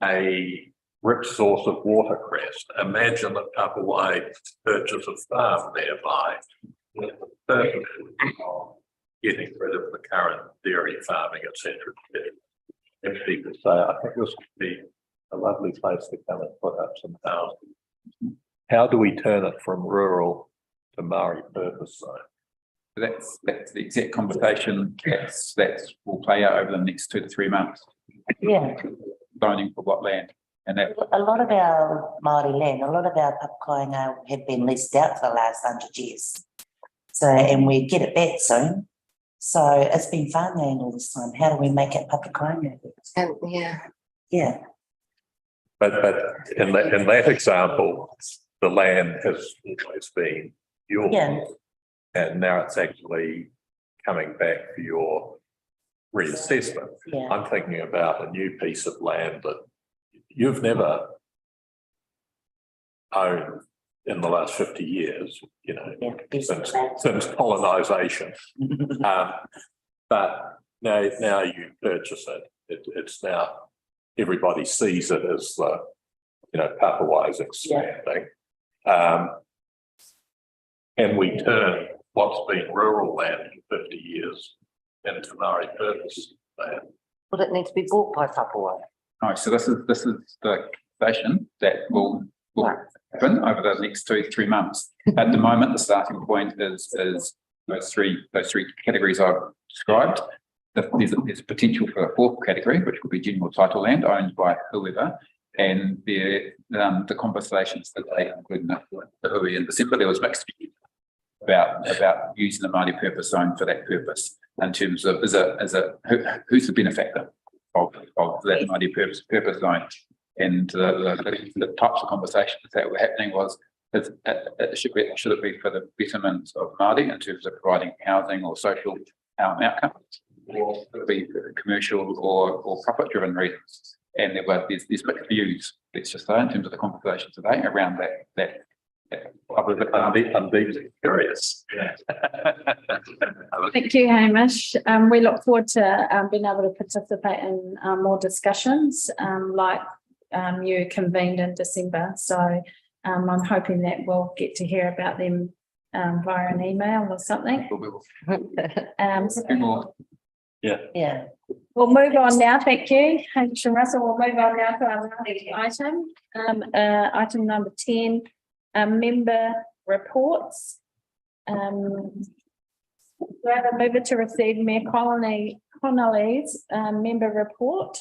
a rich source of watercress, imagine that Papawai purchase a farm nearby with the purpose of getting rid of the current dairy farming, etc. And people say, I think this would be a lovely place to come and put up some houses. How do we turn it from rural to Māori purpose zone? That's the exact conversation that's will play out over the next 2 to 3 months. Yeah. Zoning for what land, and that A lot of our Māori land, a lot of our papakoinga have been leased out for the last 100 years. So, and we get it back soon. So it's been farmland all this time. How do we make it papakoinga? And yeah, Yeah. But in that example, the land has always been yours. Yeah. And now it's actually coming back for your reassessment. Yeah. I'm thinking about a new piece of land that you've never owned in the last 50 years, you know, since colonisation. But now you purchase it, it's now, everybody sees it as the, you know, Papawai's expanding. And we turn what's been rural land for 50 years into Māori purpose land. would it need to be bought by Papua? no, so this is the conversation that will happen over the next 2 to 3 months. At the moment, the starting point is those three categories I've described. There's potential for a fourth category, which will be general title land owned by whoever. And the conversations that they, including the Hui in December, there was mixed views about using the Māori purpose zone for that purpose, in terms of who's the benefactor of that Māori purpose zone. And the types of conversations that were happening was should it be for the betterment of Māori in terms of providing housing or social outcomes, or it could be commercial or profit driven reasons. And there's mixed views, let's just say, in terms of the conversation today around that. I'm deeply curious. Thank you, Hamish. We look forward to being able to participate in more discussions like you convened in December. So I'm hoping that we'll get to hear about them via an email or something. Yeah. We'll move on now. Thank you, Hamish and Russell. We'll move on now to our next item. Item number 10, member reports. Do I have a mover to receive Mayor Connolly's member report?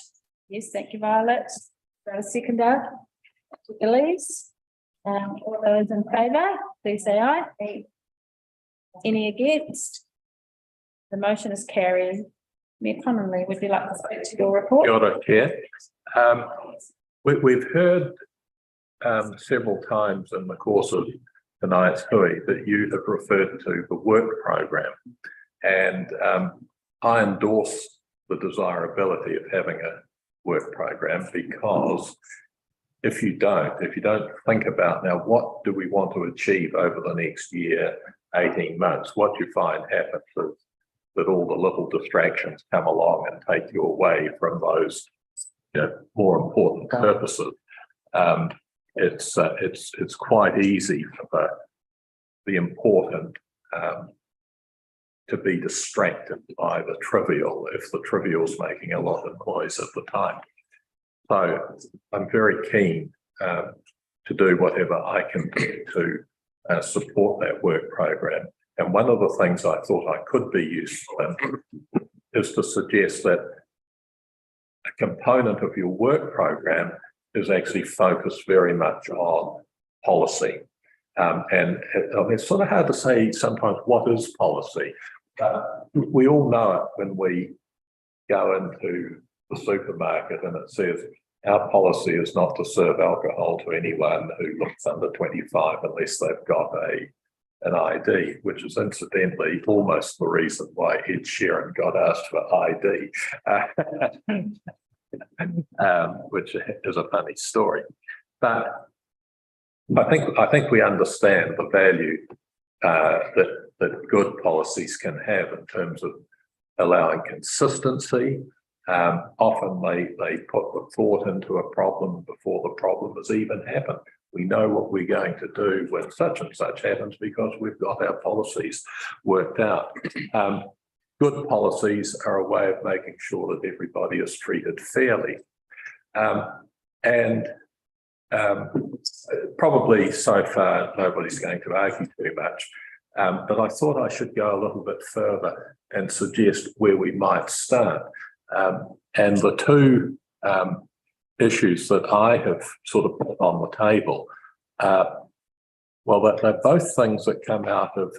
Yes, thank you, Violet. Do I have a seconder? Elise. All those in favour, please say aye. Any against? The motion is carried. Mayor Connolly, would you like to speak to your report? Kia ora, Chair. We've heard several times in the course of tonight's hui that you have referred to the work program, and I endorse the desirability of having a work program, because if you don't think about now what do we want to achieve over the next year, 18 months, what you find happens is that all the little distractions come along and take you away from those, more important purposes. It's quite easy for the important to be distracted by the trivial if the trivial's making a lot of noise at the time. So I'm very keen to do whatever I can do to support that work program. And one of the things I thought I could be useful in is to suggest that a component of your work program is actually focused very much on policy. And it's sort of hard to say sometimes what is policy. We all know it when we go into the supermarket and it says our policy is not to serve alcohol to anyone who looks under 25 unless they've got an ID, which is incidentally almost the reason why Ed Sheeran got asked for ID, which is a funny story. But I think we understand the value that good policies can have in terms of allowing consistency. Often they put the thought into a problem before the problem has even happened. We know what we're going to do when such and such happens because we've got our policies worked out. Good policies are a way of making sure that everybody is treated fairly. Probably so far, nobody's going to argue too much. But I thought I should go a little bit further and suggest where we might start. And the two issues that I have sort of put on the table, well, they're both things that come out of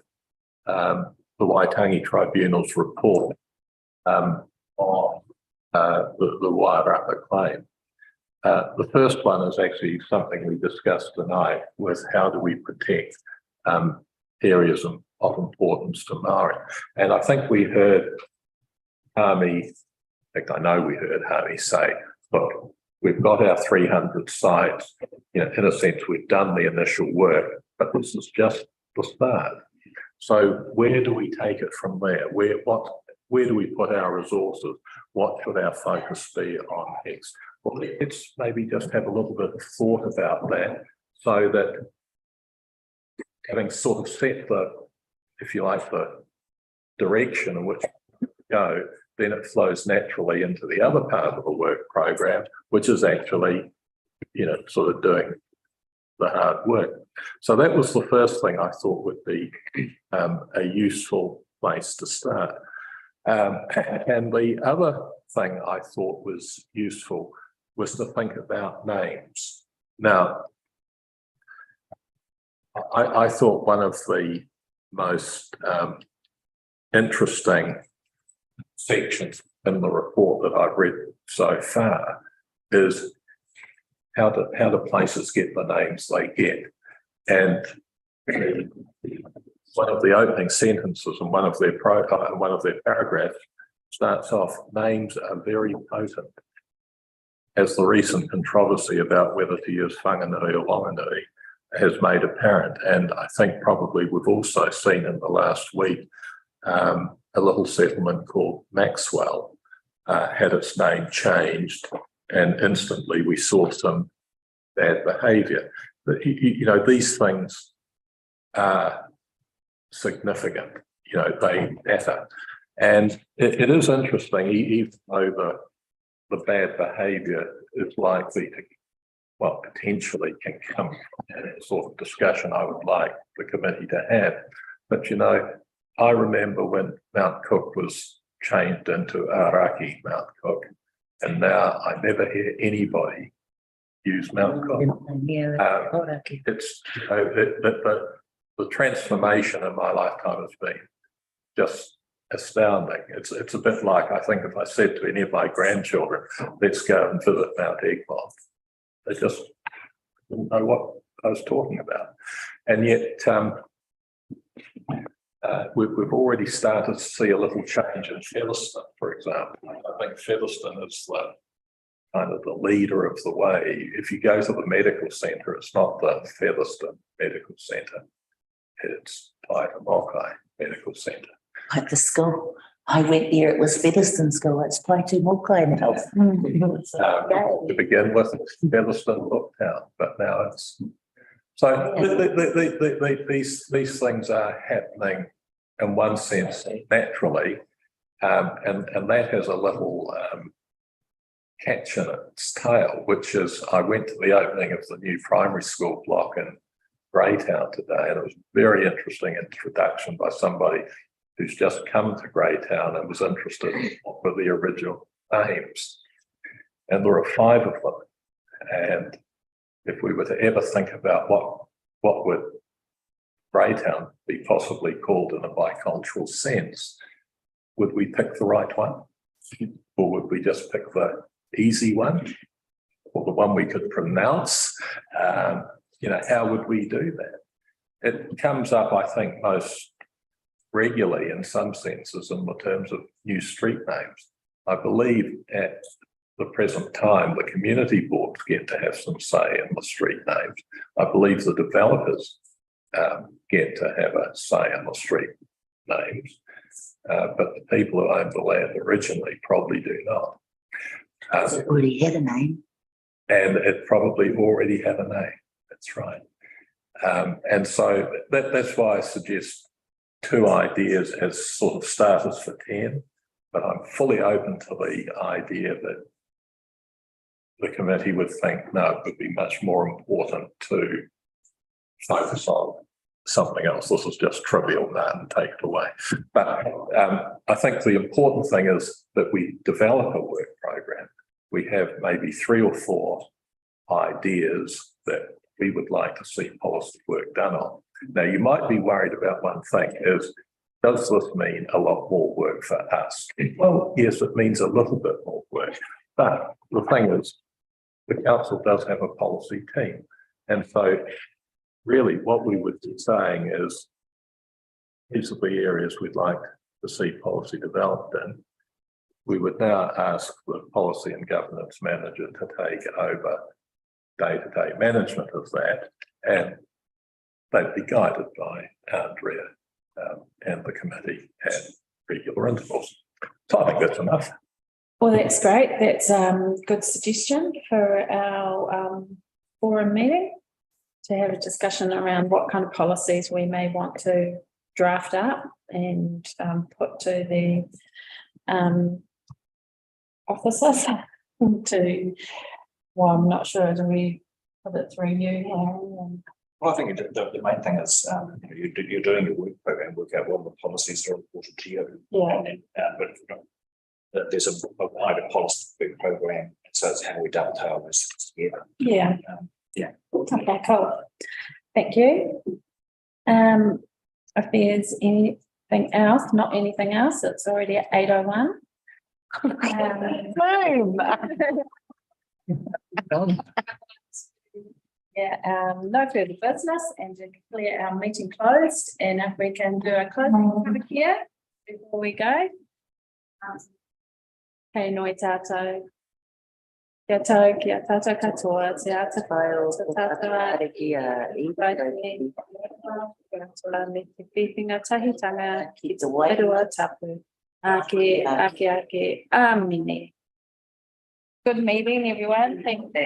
the Waitangi Tribunal's report on the Wairarapa claim. The first one is actually something we discussed tonight, with how do we protect areas of importance to Māori. And I think we heard Hami, in fact, I know we heard Hami say, look, we've got our 300 sites, in a sense, we've done the initial work, but this is just the start. So where do we take it from there? Where do we put our resources? What should our focus be on next? Well, let's maybe just have a little bit of thought about that, so that having sort of set the, if you like, the direction in which we go, then it flows naturally into the other part of the work program, which is actually, sort of doing the hard work. So that was the first thing I thought would be a useful place to start. And the other thing I thought was useful was to think about names. Now, I thought one of the most interesting sections in the report that I've read so far is how do places get the names they get. And one of the opening sentences in one of their paragraphs starts off, names are very potent. As the recent controversy about whether to use whanganui or wanganui has made apparent, and I think probably we've also seen in the last week, a little settlement called Maxwell had its name changed, and instantly we saw some bad behaviour. You know, these things are significant, you know, they matter. And it is interesting, even though the bad behaviour is likely to, well, potentially can come from the sort of discussion I would like the committee to have. But, you know, I remember when Mount Cook was changed into Araki Mount Cook, and now I never hear anybody use Mount Cook. It's, you know, the transformation in my lifetime has been just astounding. It's a bit like, I think, if I said to any of my grandchildren, let's go and visit Mount Egmont, they just didn't know what I was talking about. And yet we've already started to see a little change in Featherstone, for example. I think Featherstone is the kind of the leader of the way. If you go to the medical centre, it's not the Featherstone Medical Centre, it's Taitamokai Medical Centre. Like the school, I went there, it was Featherstone School, it's Taitamokai now. To begin with, it's Featherstone Looktown, but now it's... So these things are happening in one sense naturally, and that has a little catch in its tail, which is I went to the opening of the new primary school block in Greytown today, and it was a very interesting introduction by somebody who's just come to Greytown and was interested in what were the original names. And there are 5 of them. And if we were to ever think about what would Greytown be possibly called in a bicultural sense, would we pick the right one? Or would we just pick the easy one? Or the one we could pronounce? You know, how would we do that? It comes up, I think, most regularly in some senses in the terms of new street names. I believe at the present time, the community boards get to have some say in the street names. I believe the developers get to have a say in the street names, but the people who owned the land originally probably do not. It already had a name. And it probably already had a name, that's right. And so that's why I suggest 2 ideas as sort of starters for 10, but I'm fully open to the idea that the committee would think, no, it would be much more important to focus on something else. This is just trivial now and take it away. But I think the important thing is that we develop a work program. We have maybe 3 or 4 ideas that we would like to see policy work done on. Now, you might be worried about one thing is, does this mean a lot more work for us? Well, yes, it means a little bit more work. But the thing is, the council does have a policy team. And so really what we would be saying is, these are the areas we'd like to see policy developed in. We would now ask the policy and governance manager to take over day-to-day management of that, and they'd be guided by Andrea and the committee at regular intervals. So I think that's enough. Well, that's great. That's good suggestion for our forum meeting, to have a discussion around what kind of policies we may want to draft up and put to the officers to, well, I'm not sure, do we put it through you, Harry? Well, I think the main thing is you're doing your work program, work out what the policies are important to you. Yeah. But there's a wider policy program, so it's how we dovetail those things together. Yeah. Yeah. Okay, cool. Thank you. If there's anything else, not anything else, it's already at 8:01. Yeah, no further business, and to declare our meeting closed, and if we can do a closing over here before we go. Kei noi tātou. Kia tau, kia tātou katoa, te ata whai, te tātou me te whiwhinga tahitanga, Ki te wai. e rua tapu. Ake, amine. Good meeting, everyone. Thank you.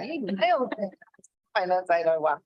You nailed it. Finance 801.